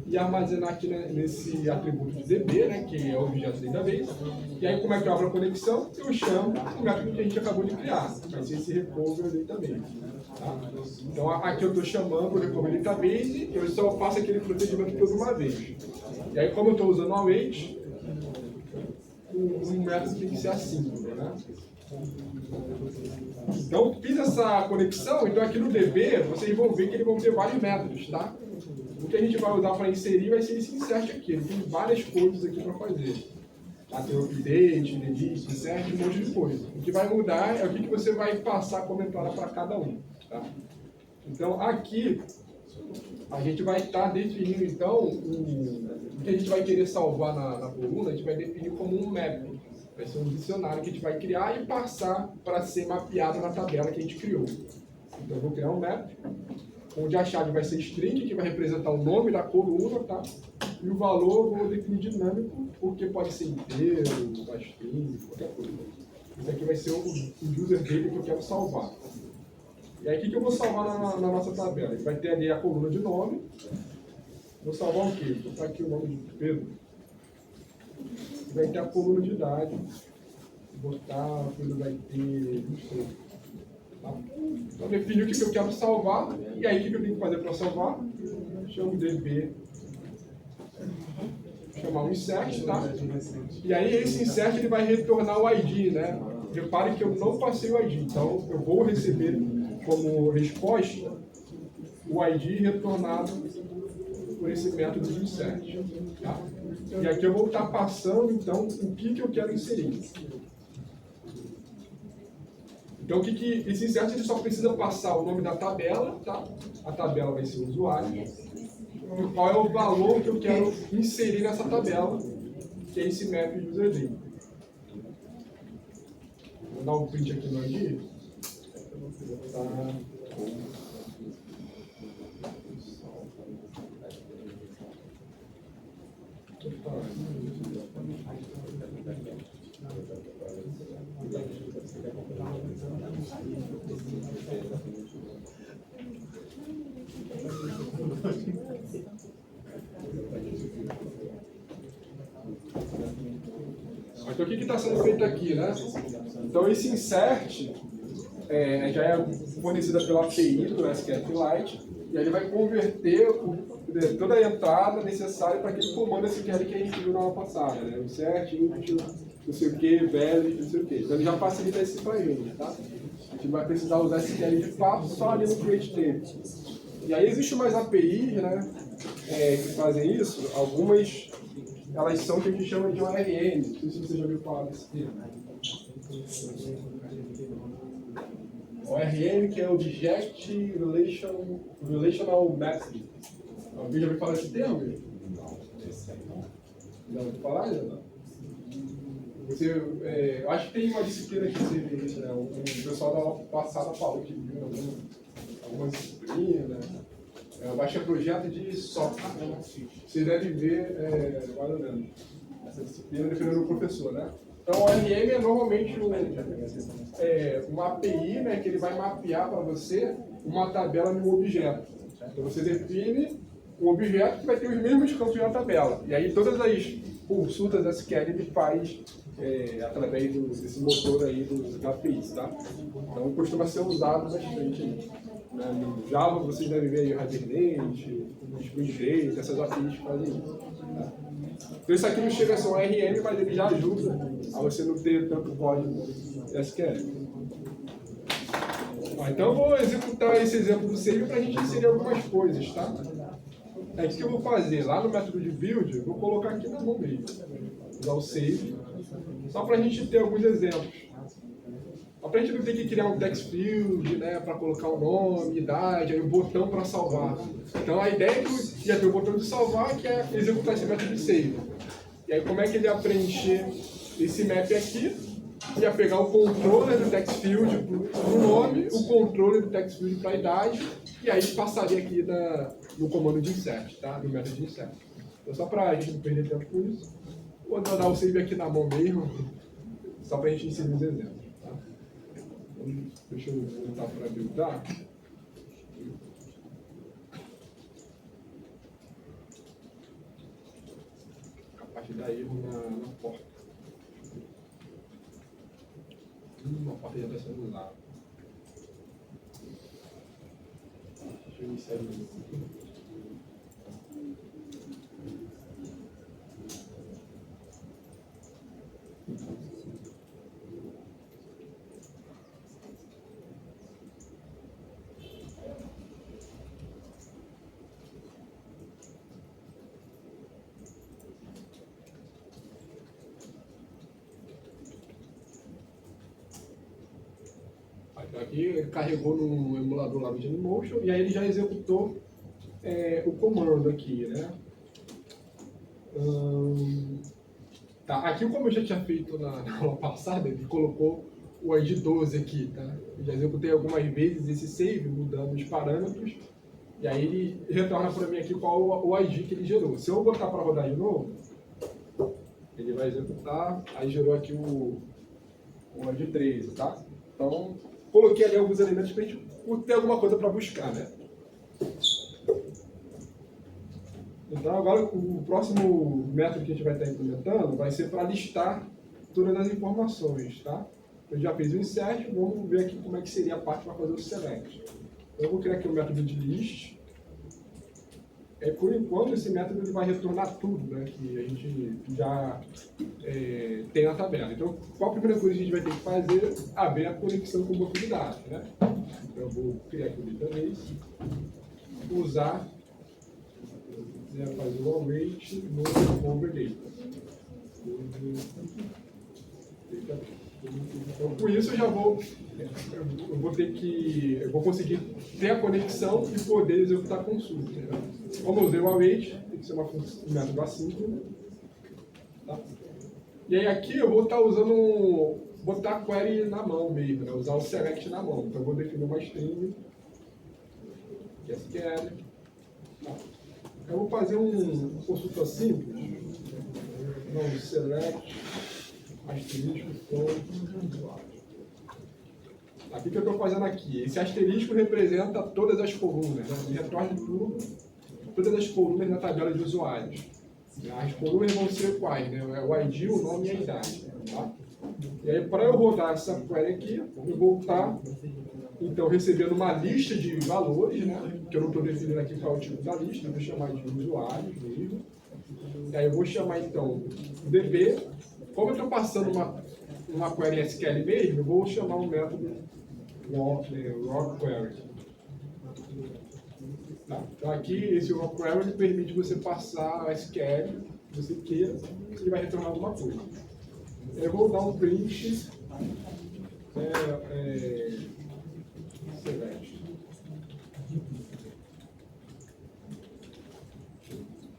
e armazenar aqui nesse atributo de DB, né, que é o objeto database. E aí, como é que eu abro a conexão? Eu chamo o método que a gente acabou de criar. Vai ser esse recover database. Tá? Então, aqui eu estou chamando o recover database, eu só faço aquele procedimento toda uma vez. E aí, como eu estou usando o await, o método tem que ser assíncrono, né? Então, fiz essa conexão, então aqui no DB, vocês vão ver que ele vai ter vários métodos, tá? O que a gente vai usar para inserir vai ser esse insert aqui, ele tem várias coisas aqui para fazer. Tá? Tem o update, delete, insert, um monte de coisa. O que vai mudar é o que você vai passar comentário para cada um, tá? Então, aqui, a gente vai estar definindo, então, o que a gente vai querer salvar na coluna, a gente vai definir como um map. Vai ser um dicionário que a gente vai criar e passar para ser mapeado na tabela que a gente criou. Então, eu vou criar um map. onde a chave vai ser string, que vai representar o nome da coluna, tá? E o valor eu vou definir dinâmico, porque pode ser inteiro, uma string, qualquer coisa. Esse aqui vai ser o user dele que eu quero salvar. E aí, o que eu vou salvar na nossa tabela? Vai ter ali a coluna de nome. Vou salvar o quê? Vou botar aqui o nome de Pedro. Vai ter a coluna de idade. Vou botar, o Pedro vai ter 26. Tá? Então, defini o que eu quero salvar. E aí, o que eu tenho que fazer para salvar? Chamo db. Chamar um insert, tá? E aí, esse insert ele vai retornar o ID, né? Repare que eu não passei o ID. Então, eu vou receber como resposta o ID retornado por esse método de insert. Tá? E aqui eu vou estar passando, então, o que eu quero inserir. Então, esse insert ele só precisa passar o nome da tabela, tá? A tabela vai ser o usuário. E qual é o valor que eu quero inserir nessa tabela, que é esse map user dele. Vou dar um print aqui no ID. Tá. Então, o que está sendo feito aqui, né? Então, esse insert já é fornecida pela API do SQLite, e aí ele vai converter toda a entrada necessária para aquele comando SQL que a gente viu na aula passada, né? O insert, input, não sei o que, value, não sei o que. Então, ele já facilita isso para a gente, tá? A gente vai precisar usar SQL de fato só ali no create table. E aí, existe mais APIs, né? Que fazem isso. Algumas, elas são o que a gente chama de ORM. Não sei se você já ouviu falar desse termo. ORM, que é Object Relational Messaging. Alguém já ouviu falar desse termo? Já ouviu falar? Não? Eu acho que tem uma disciplina que você vê isso, né? O pessoal da aula passada falou que viu algumas disciplinas. Baixa projeto de software. Você deve ver, mais ou menos, essa disciplina dependendo do professor, né? Então, o ORM é normalmente uma API, né, que ele vai mapear para você uma tabela de um objeto. Então, você define um objeto que vai ter os mesmos campos na tabela. E aí, todas as consultas SQL ele faz através desse motor aí dos APIs, tá? Então, costuma ser usado bastante. Né? No Java, vocês devem ver aí o Hibernate, o Spring Data, essas APIs que fazem isso. Tá? Então, isso aqui não chega a ser um ORM, mas ele já ajuda a você não ter tanto código SQL. Então, eu vou executar esse exemplo do save para a gente inserir algumas coisas, tá? O que eu vou fazer? Lá no método de build, eu vou colocar aqui na mão mesmo. Usar o save, só para a gente ter alguns exemplos. Para a gente não ter que criar um text field, né, para colocar o nome, idade, aí o botão para salvar. Então a ideia é que já tem o botão de salvar, que é executar esse método de save. E aí como é que ele ia preencher esse map aqui? Ia pegar o controller do text field para o nome, o controller do text field para a idade, e aí passaria aqui no comando de insert, tá? No método de insert. Então só para a gente não perder tempo com isso, vou dar o save aqui na mão mesmo, só para a gente inserir os exemplos. Deixa eu voltar para buildar. Capaz de dar erro na porta. A porta já está sendo usada. Deixa eu iniciar isso. Aqui ele carregou no emulador lá do Genymotion e aí ele já executou o comando aqui, né? Tá, aqui como eu já tinha feito na aula passada, ele colocou o ID 12 aqui, tá? Eu já executei algumas vezes esse save, mudando os parâmetros, E aí ele retorna para mim aqui qual o ID que ele gerou. Se eu botar para rodar de novo, ele vai executar, aí gerou aqui o ID 13, tá? Então, coloquei ali alguns elementos para a gente ter alguma coisa para buscar, né? Então, agora o próximo método que a gente vai estar implementando vai ser para listar todas as informações, tá? Eu já fiz o insert, vamos ver aqui como é que seria a parte para fazer o select. Então, eu vou criar aqui o método de list. Por enquanto, esse método ele vai retornar tudo, né, que a gente já tem na tabela. Então, qual a primeira coisa que a gente vai ter que fazer? Abrir a conexão com o banco de dados, né? Então, eu vou criar aqui o database, usar, fazer o await no overdata. Então, com isso eu vou conseguir ter a conexão e poder executar a consulta. Né? Como eu usei o await, tem que ser um método assíncrono. Tá? E aí aqui eu vou estar usando, botar a query na mão mesmo, né? Usar o select na mão. Então eu vou definir uma string, que é SQL. Tá? Eu vou fazer uma consulta simples, não select, asterisco, aqui que eu estou fazendo aqui. Esse asterisco representa todas as colunas, né? Ele retorna tudo, todas as colunas na tabela de usuários. As colunas vão ser quais, né? O ID, o nome e a idade. Tá? E aí, para eu rodar essa query aqui, eu vou estar, então, recebendo uma lista de valores, né? Que eu não estou definindo aqui qual é o tipo da lista, eu vou chamar de usuários mesmo. E aí eu vou chamar, então, DB. Como eu estou passando uma query SQL mesmo, eu vou chamar um método raw query. Tá? Então aqui, esse raw query permite você passar a SQL, se você queira, ele vai retornar alguma coisa. Eu vou dar um print select.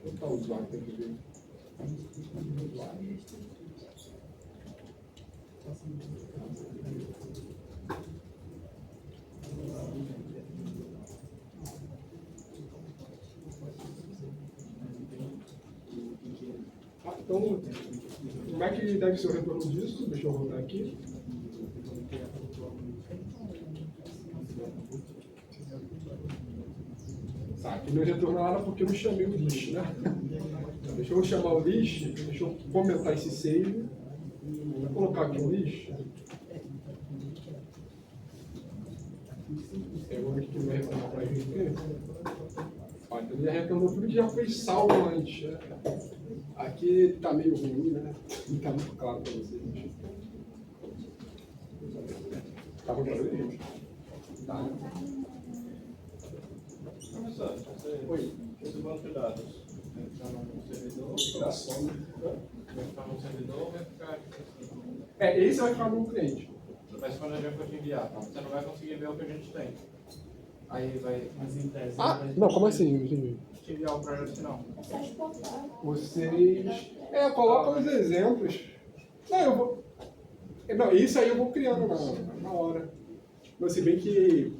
Vou botar o usuário para ver. Então, como é que deve ser o retorno disso? Deixa eu rodar aqui. Tá, aqui não retorna nada porque eu não chamei o list, né? Deixa eu chamar o list, deixa eu comentar esse save. Vou colocar aqui o list. Eu vou ver o que ele vai retornar para a gente aqui. Olha, então ele já retornou tudo que já foi salvo antes. Né? Aqui está meio ruim, né? Não está muito claro para vocês. Tá bom para ver? Tá. Professor, Oi. esse banco de dados vai ficar no servidor? Vai ficar no servidor ou vai ficar aqui? Esse vai ficar no cliente. Mas quando a gente for te enviar, você não vai conseguir ver o que a gente tem. Aí vai. Mas em tese. Não, como assim? Não entendi. Te enviar o projeto final. Vocês. Colocam os exemplos. Não, eu vou. Não, isso aí eu vou criando na hora. Não, se bem que.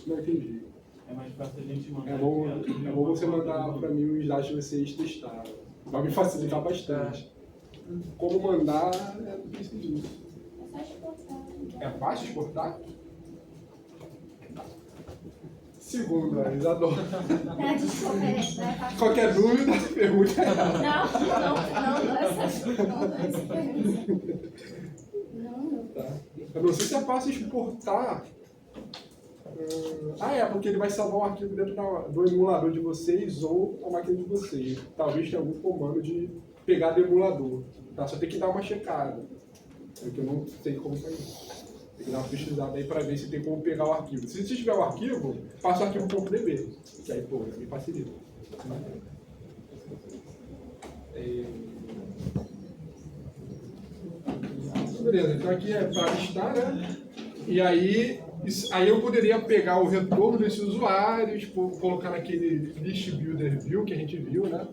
Não entendi. É mais fácil a gente mandar. É bom você mandar para mim os dados que vocês testaram. Vai me facilitar bastante. Como mandar é difícil disso. É fácil exportar? Segundo, eles adoram. Desculpa, é fácil. Qualquer dúvida, pergunta. Não. Tá. Eu não sei se é fácil exportar. Porque ele vai salvar um arquivo dentro do emulador de vocês ou a máquina de vocês. Talvez tenha algum comando de pegar do emulador. Tá? Só tem que dar uma checada. Porque eu não sei como fazer isso. Tem que dar uma pesquisada aí para ver se tem como pegar o arquivo. Se você tiver o arquivo, passa o arquivo .db. Que aí, pô, me facilita. Beleza, então aqui é para listar, né? E aí eu poderia pegar o retorno desses usuários, colocar naquele list builder view que a gente viu, né?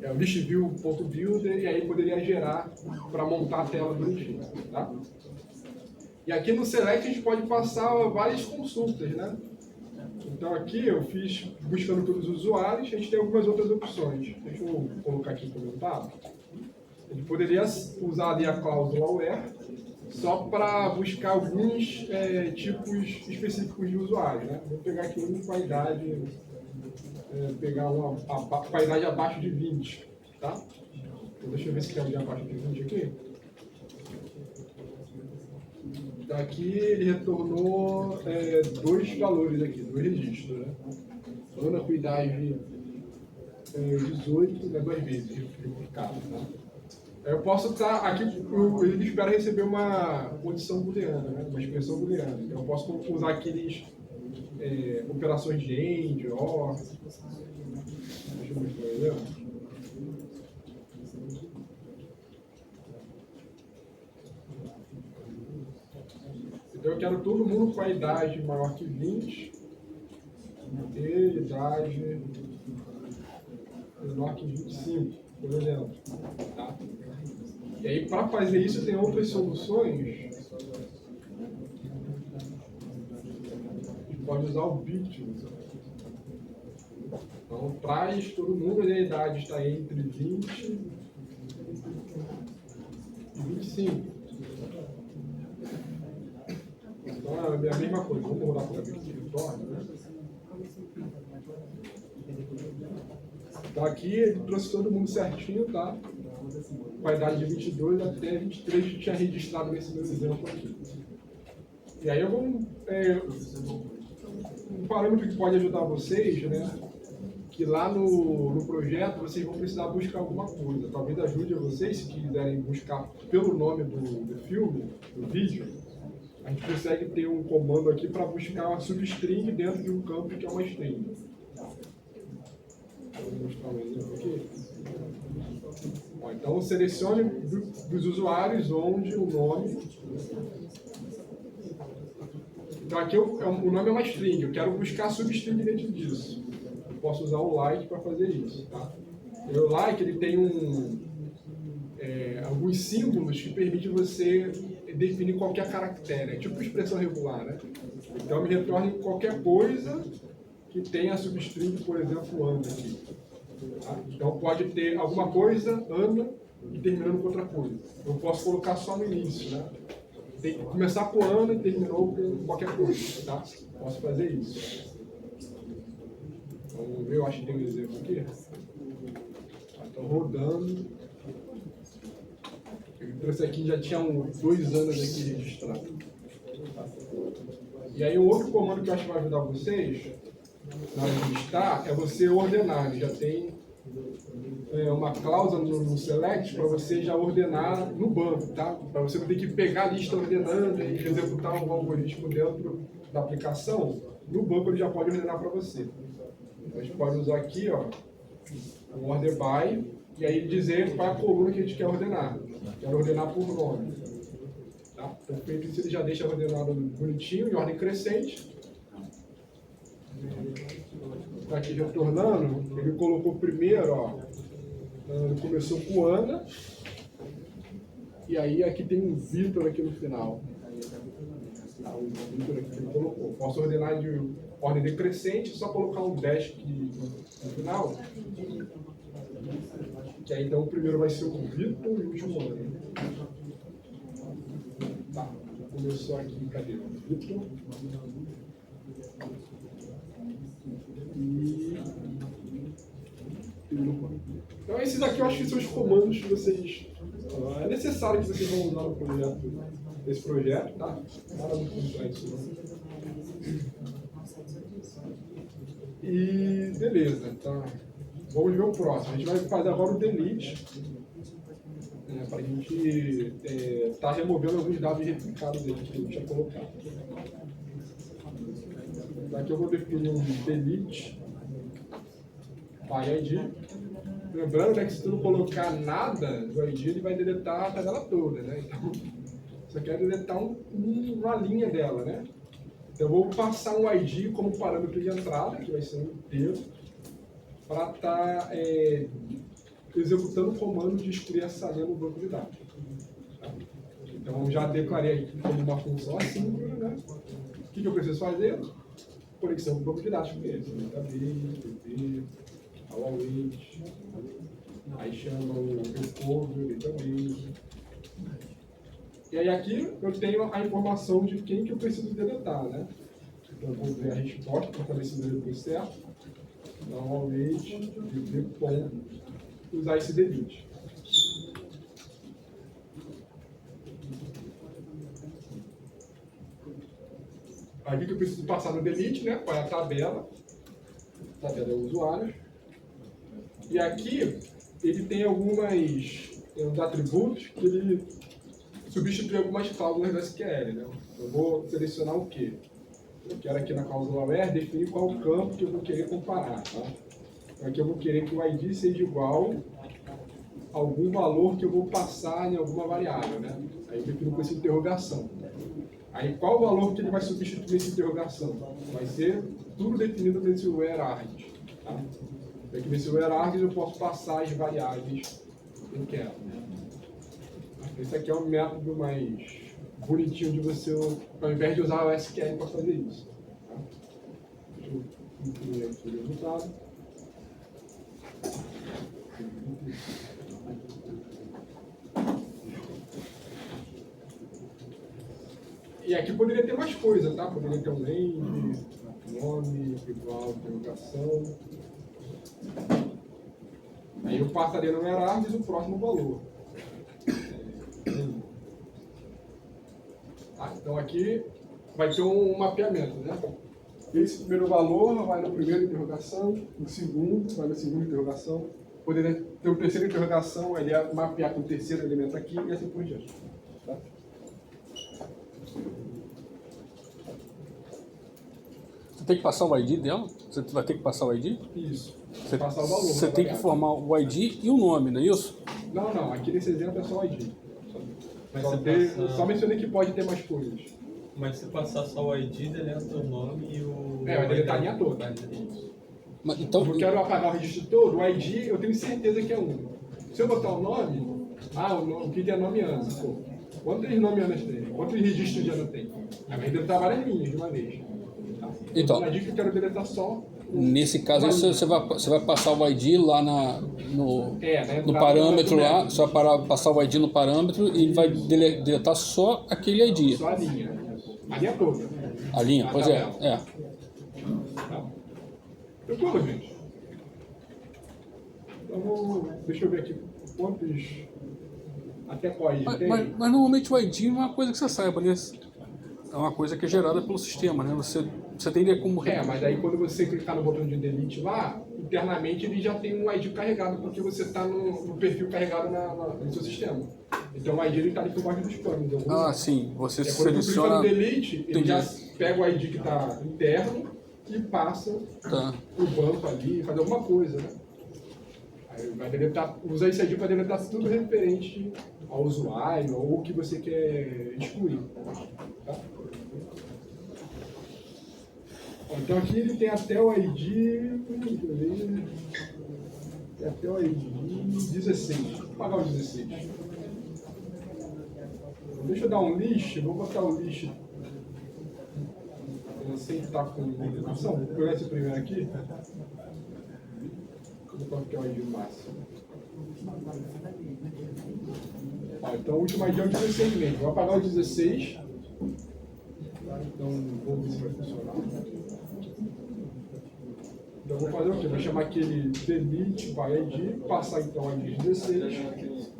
É o listview.builder, e aí poderia gerar para montar a tela do list, tá? E aqui no select a gente pode passar várias consultas, né? Então aqui eu fiz buscando pelos usuários, a gente tem algumas outras opções. Deixa eu colocar aqui comentado. A gente poderia usar ali a cláusula where só para buscar alguns tipos específicos de usuário, né? Vou pegar aqui um com a idade, pegar com a idade abaixo de 20, tá? Então, deixa eu ver se tem alguém abaixo de 20 aqui. Então aqui ele retornou dois valores aqui, dois registros, né? Ana com idade 18, né, 2 vezes, replicado, tá? Eu posso estar aqui, ele espera receber uma condição booleana, né? Uma expressão booleana. Então eu posso usar aqueles operações de AND, OR. Deixa eu mostrar aí, ó. Então eu quero todo mundo com a idade maior que 20 e idade menor que 25, por exemplo. Tá? E aí, para fazer isso, tem outras soluções. A gente pode usar o bit. Então, traz todo mundo e a idade está entre 20 e 25. Então, é a mesma coisa. Vamos mudar para o retorno, né? Então, aqui ele trouxe todo mundo certinho, tá? Com a idade de 22 até 23 que tinha registrado nesse meu exemplo aqui. E aí eu vou... um parâmetro que pode ajudar vocês, né? Que lá no projeto vocês vão precisar buscar alguma coisa. Talvez ajude a vocês, se quiserem buscar pelo nome do filme, do vídeo. A gente consegue ter um comando aqui para buscar uma substring dentro de um campo que é uma string. Vou mostrar um exemplo aqui. Ó, então, selecione dos usuários onde o nome... Então, aqui o nome é uma string. Eu quero buscar a substring dentro disso. Eu posso usar o like para fazer isso. Tá? E o like ele tem alguns símbolos que permitem você definir qualquer caractere. É tipo expressão regular, né? Então, me retorne qualquer coisa que tenha a substring, por exemplo, Ana aqui. Tá? Então, pode ter alguma coisa, Ana, e terminando com outra coisa. Eu posso colocar só no início, né? Tem que começar com Ana e terminou com qualquer coisa, tá? Posso fazer isso. Vamos ver, eu acho que tem um exemplo aqui. Estou rodando. Eu trouxe aqui, já tinha 2 anos aqui registrado. E aí, o outro comando que eu acho que vai ajudar vocês na hora de listar é você ordenar. Já tem uma cláusula no select para você já ordenar no banco, tá? Para você não ter que pegar a lista ordenando e executar um algoritmo dentro da aplicação. No banco ele já pode ordenar para você. Então, a gente pode usar aqui, ó, o order by, e aí dizer qual é a coluna que a gente quer ordenar. Quero ordenar por nome. Tá? Então, feito isso, ele já deixa ordenado bonitinho, em ordem crescente. Aqui retornando, ele colocou primeiro, ó, ele começou com Ana, e aí aqui tem um Vitor aqui no final. Tá, o Vitor aqui que ele colocou. Posso ordenar de ordem decrescente, só colocar um dash aqui no final. Que aí então o primeiro vai ser o Vitor e o último Ana. Tá, começou aqui, cadê? Vitor. Então esses aqui eu acho que são os comandos que vocês... é necessário que vocês vão usar no projeto, nesse projeto, tá? Nada muito complexo, não. E beleza, tá? Vamos ver o próximo. A gente vai fazer agora o delete, né, para a gente estar removendo alguns dados replicados aí que eu tinha colocado. Aqui eu vou definir um delete by ID. Lembrando, né, que se tu não colocar nada do ID, ele vai deletar a tabela toda, né? Então, você quer deletar uma linha dela, né? Então, eu vou passar um ID como parâmetro de entrada, que vai ser um inteiro, para estar executando o comando de excluir essa linha no banco de dados. Tá? Então, eu já declarei aqui como uma função assíncrona, né? O que eu preciso fazer? conexão com o banco de dados com eles. Database, DB, await, aí chama o recovery, database. E aí aqui eu tenho a informação de quem que eu preciso deletar, né? Então eu vou ver a resposta para saber se o deletou certo. Então, await, DB, usar esse delete. Aqui que eu preciso passar no delete, né? Qual é a tabela? A tabela é o usuário. E aqui ele tem alguns atributos que ele substitui algumas cláusulas da SQL, né? Eu vou selecionar o quê? Eu quero aqui na cláusula where definir qual campo que eu vou querer comparar, tá? Então aqui eu vou querer que o ID seja igual a algum valor que eu vou passar em alguma variável, né? Aí eu defino com essa interrogação. Aí qual o valor que ele vai substituir essa interrogação? Vai ser tudo definido nesse where_args. Tá? Aqui nesse where_args eu posso passar as variáveis que eu quero. Esse aqui é um método mais bonitinho de você, ao invés de usar o SQL para fazer isso. Tá? Deixa eu imprimir aqui o resultado. E aqui poderia ter mais coisa, tá? Poderia ter um name, nome, igual, interrogação. Aí eu passaria no where_args o próximo valor. Tá? Então aqui vai ter um mapeamento, né? Esse primeiro valor vai na primeira interrogação, o segundo vai na segunda interrogação. Poderia ter o terceiro interrogação, ele ia mapear com o terceiro elemento aqui e assim por diante. Tá? Você tem que passar o ID dela? Você vai ter que passar o ID? Isso. Você, Passar o valor. você tem que variável. formar o ID e o nome, não é isso? Não. Aqui nesse exemplo é só o ID. Mas Só, você passa- só mencionei que pode ter mais coisas. Mas se passar só o ID, deleta o nome e o... Vai deletar a linha toda. Mas, então, Eu quero apagar o registro todo, o ID eu tenho certeza que é um. Se eu botar o nome, o que tem nome Ana? Pô, quantos nomes Ana tem? Quantos registros de Ana tem? Aí vai deletar várias linhas de uma vez. Tá? Então. A dica que eu quero deletar só. nesse caso, você vai passar o ID lá no parâmetro lá, você vai passar o ID no parâmetro e vai deletar só aquele ID. Só a linha. A linha toda. A linha, pois é. Tá? Tranquilo, gente. Então, deixa eu ver aqui quantos. Até qual ID tem. Mas normalmente o ID não é uma coisa que você saiba, né? É uma coisa que é gerada pelo sistema, né? Você teria como... Mas aí quando você clicar no botão de delete lá, internamente ele já tem um ID carregado, porque você está no perfil carregado no seu sistema. Então o ID ele está ali por baixo dos panos. Sim. Você Quando você clica seleciona... no delete, ele Entendi. já pega o ID que está interno e passa Tá. o banco ali, faz alguma coisa, né? Aí vai deletar, usa esse ID para deletar tudo referente ao usuário ou o que você quer excluir. Tá? Então aqui ele tem até o ID, deixa eu ver, tem até o ID 16, vou pagar o 16. Então, deixa eu dar um list, vou botar o list, eu sei que está com informação, vou pegar esse primeiro aqui, vou botar aqui o ID máximo. Então o último ID é o 16 mesmo, vou apagar o 16. Então, vou ver se vai funcionar. Então, vou fazer o quê? Vou chamar aquele delete by ID, passar então o ID 16.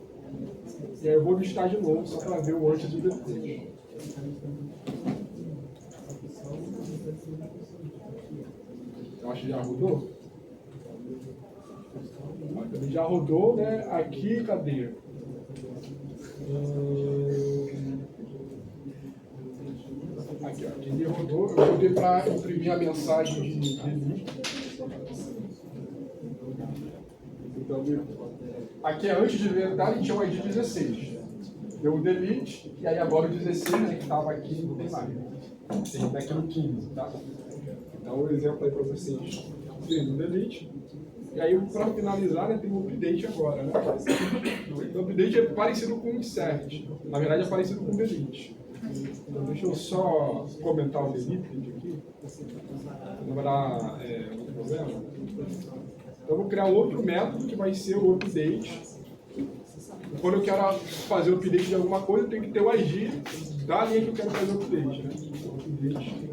E aí eu vou listar de novo, só para ver o antes e o depois. Eu acho que já rodou. Ele já rodou, né? Aqui, cadê? Aqui, ó, ele rodou, eu botei para imprimir a mensagem de delete. Então, aqui é antes de deletar, ele tinha o ID 16. Deu o delete, e aí agora o 16, né, que estava aqui, não tem mais. Tem daqui no 15, tá? Então, o exemplo aí para vocês. Tem o delete. E aí, para finalizar, né, tem o update agora, né? O update é parecido com o insert. Na verdade, é parecido com o delete. Então, deixa eu só comentar o delete aqui. Não vai dar muito problema. Então, eu vou criar um outro método que vai ser o update. Quando eu quero fazer o update de alguma coisa, eu tenho que ter o ID da linha que eu quero fazer o update. Né? Update.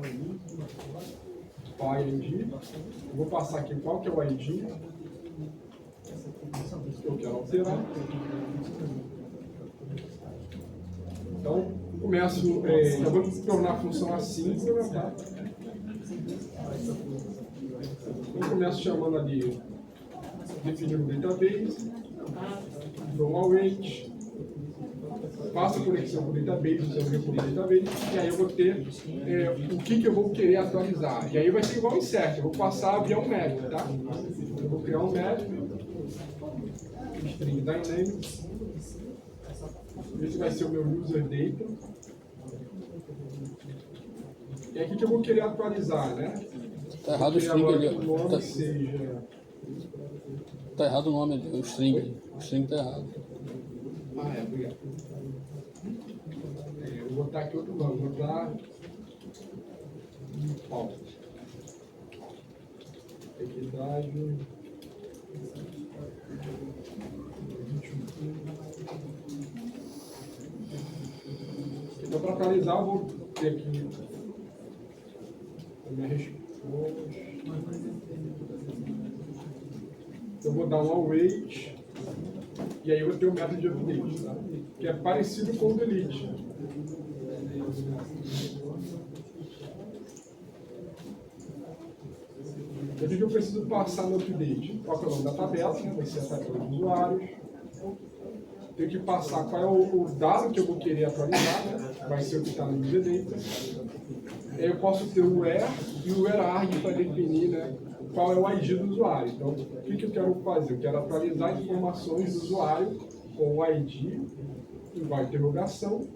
ID. Eu vou passar aqui qual que é o ID que eu quero alterar. Então, começo, já vou tornar a função assíncrona, tá? Eu começo chamando ali, definindo o database, dou um await, faço a conexão com o database, usando o database, e aí eu vou ter o que eu vou querer atualizar. E aí vai ser igual o insert, eu vou passar via um método, tá? Eu vou criar um método, string dynamics, esse vai ser o meu user data. E aqui que eu vou querer atualizar, né? Tá errado o string ali. O nome seja... Tá errado o nome, o string. O string tá errado. Obrigado. Eu vou botar aqui outro nome, vou botar Paulo. Equidade. Então, para atualizar, eu vou ter aqui a minha resposta. Eu vou dar um await. E aí eu vou ter um método de update, tá? Que é parecido com o delete. O que eu preciso passar no update? Qual é o nome da tabela, né? Vai ser a tabela de usuários. Tenho que passar qual é o dado que eu vou querer atualizar, né? Vai ser o que está no user data. Aí eu posso ter o where e o where para definir, né, qual é o ID do usuário. Então, o que eu quero fazer? Eu quero atualizar informações do usuário com o ID, igual a interrogação,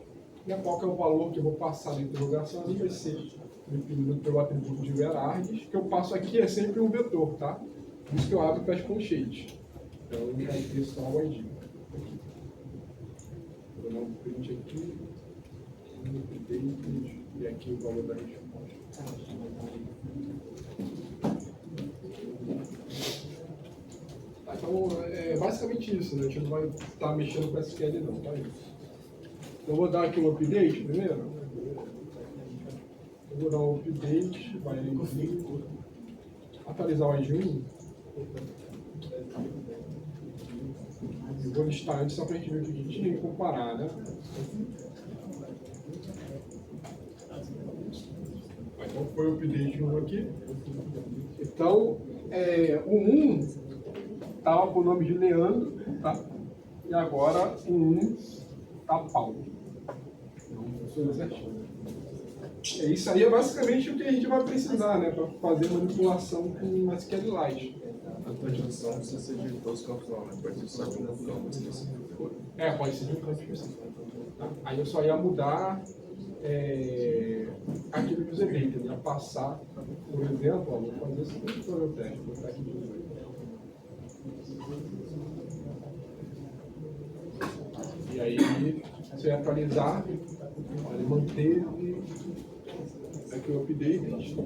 e qual que é o valor que eu vou passar na interrogação ali vai ser definido pelo atributo de where, que eu passo aqui é sempre um vetor, tá? Por isso que eu abro para as conchetes. Então, eu vai ter só o ID. Vou dar um print aqui, update, e aqui o valor da resposta. Então, é basicamente isso, né? A gente não vai estar mexendo com SQL não, tá? Então, eu vou dar aqui um update primeiro. Eu vou dar um update, vai atualizar o ID1. Eu vou listar antes só para a gente ver o que a gente tinha e comparar, né? Então foi o update 1 aqui. Então, o 1 estava com o nome de Leandro, tá? E agora o 1 está Paulo. Então funciona certinho. Isso aí é basicamente o que a gente vai precisar, né? Para fazer manipulação com SQLite. A atualização precisa ser de todos os campos não, né? Pode ser só de um campo específico. Pode ser de um campo específico. Tá? Aí eu só ia mudar aqui no user data, ia passar, por exemplo, ó, vou fazer esse para o meu teste, vou botar aqui 18. E aí, você vai atualizar, ele manteve aqui o update.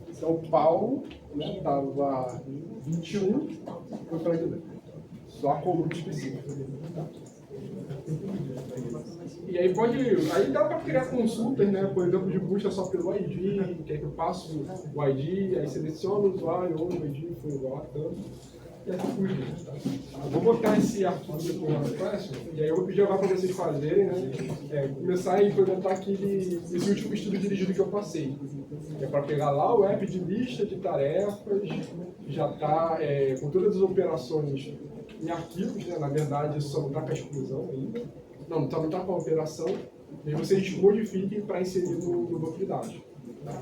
Então, o Paulo estava 21, foi para 18. Só a coluna específica. Tá? E aí aí dá para criar consultas, né? Por exemplo, de busca só pelo ID, que aí eu passo o ID, aí seleciono o usuário, onde o ID foi igual a tanto, e assim por diante. Tá? Eu vou botar esse arquivo depois lá no próximo, e aí eu vou pedir agora para vocês fazerem, né? Começar a implementar esse último estudo dirigido que eu passei. Que é para pegar lá o app de lista de tarefas, já está com todas as operações em arquivos, né? Na verdade, só não está com a exclusão ainda. Não está com a operação, e aí vocês modifiquem para inserir no banco de dados. Tá?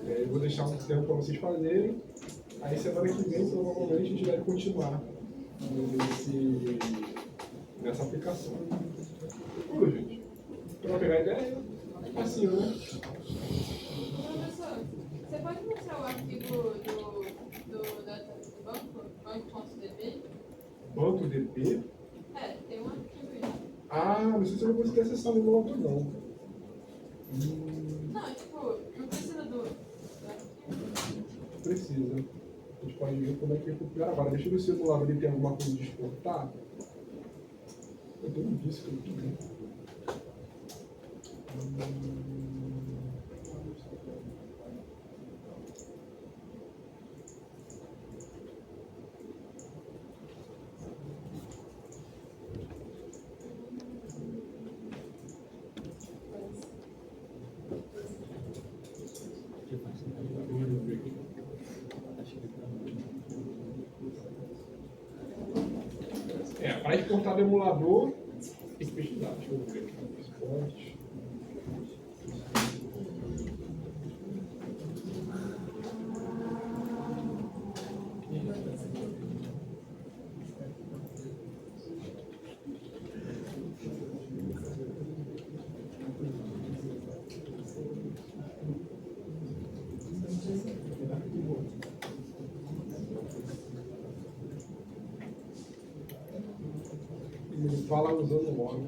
Eu vou deixar um tempo para vocês fazerem, aí semana que vem, provavelmente, a gente vai continuar nessa aplicação. Tudo, gente. Para pegar a ideia, é assim, né? Professor, você pode mostrar o arquivo do banco, banco.db? Banco DB? Tem um arquivo aí. Não sei se eu vou conseguir acessar no móvel, não. Não, tipo, não precisa do arquivo. Precisa. A gente pode ver como é que é copiar agora. Deixa eu ver se o emulador ele tem alguma coisa de exportar. Eu tenho um disco aqui, né? Para exportar do emulador, tem que pesquisar. Deixa eu ver aqui. Esporte. Ele fala usando o log.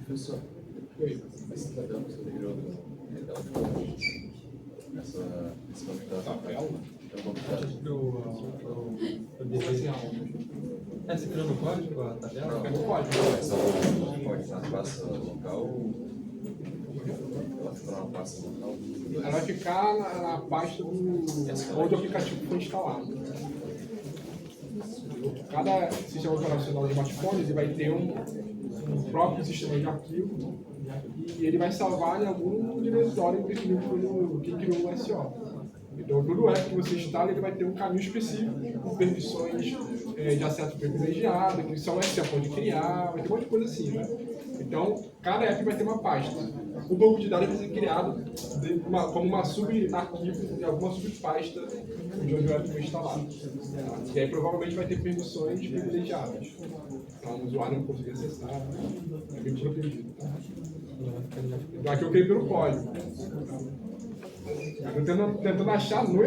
Professor, esse tabela que você virou é da onde foi? Esse computador? É um computador. Você criou no código a tabela? É no código. Essa pode na pasta local. Ela fica na pasta local. Ela vai ficar na pasta onde o aplicativo foi instalado. Cada sistema operacional de smartphone ele vai ter um próprio sistema de arquivo e ele vai salvar em algum diretório definido pelo quem criou o SO. Então, todo app que você instala ele vai ter um caminho específico com permissões de acesso privilegiado, que só o SO pode criar, vai ter um monte de coisa assim, né? Então, cada app vai ter uma pasta. O banco de dados vai ser criado como uma subarquivo de alguma subpasta de onde o app foi instalado. E aí provavelmente vai ter permissões privilegiadas. Então o usuário não conseguir acessar. É bem protegido. Então aqui eu criei pelo código. Eu estou tentando achar no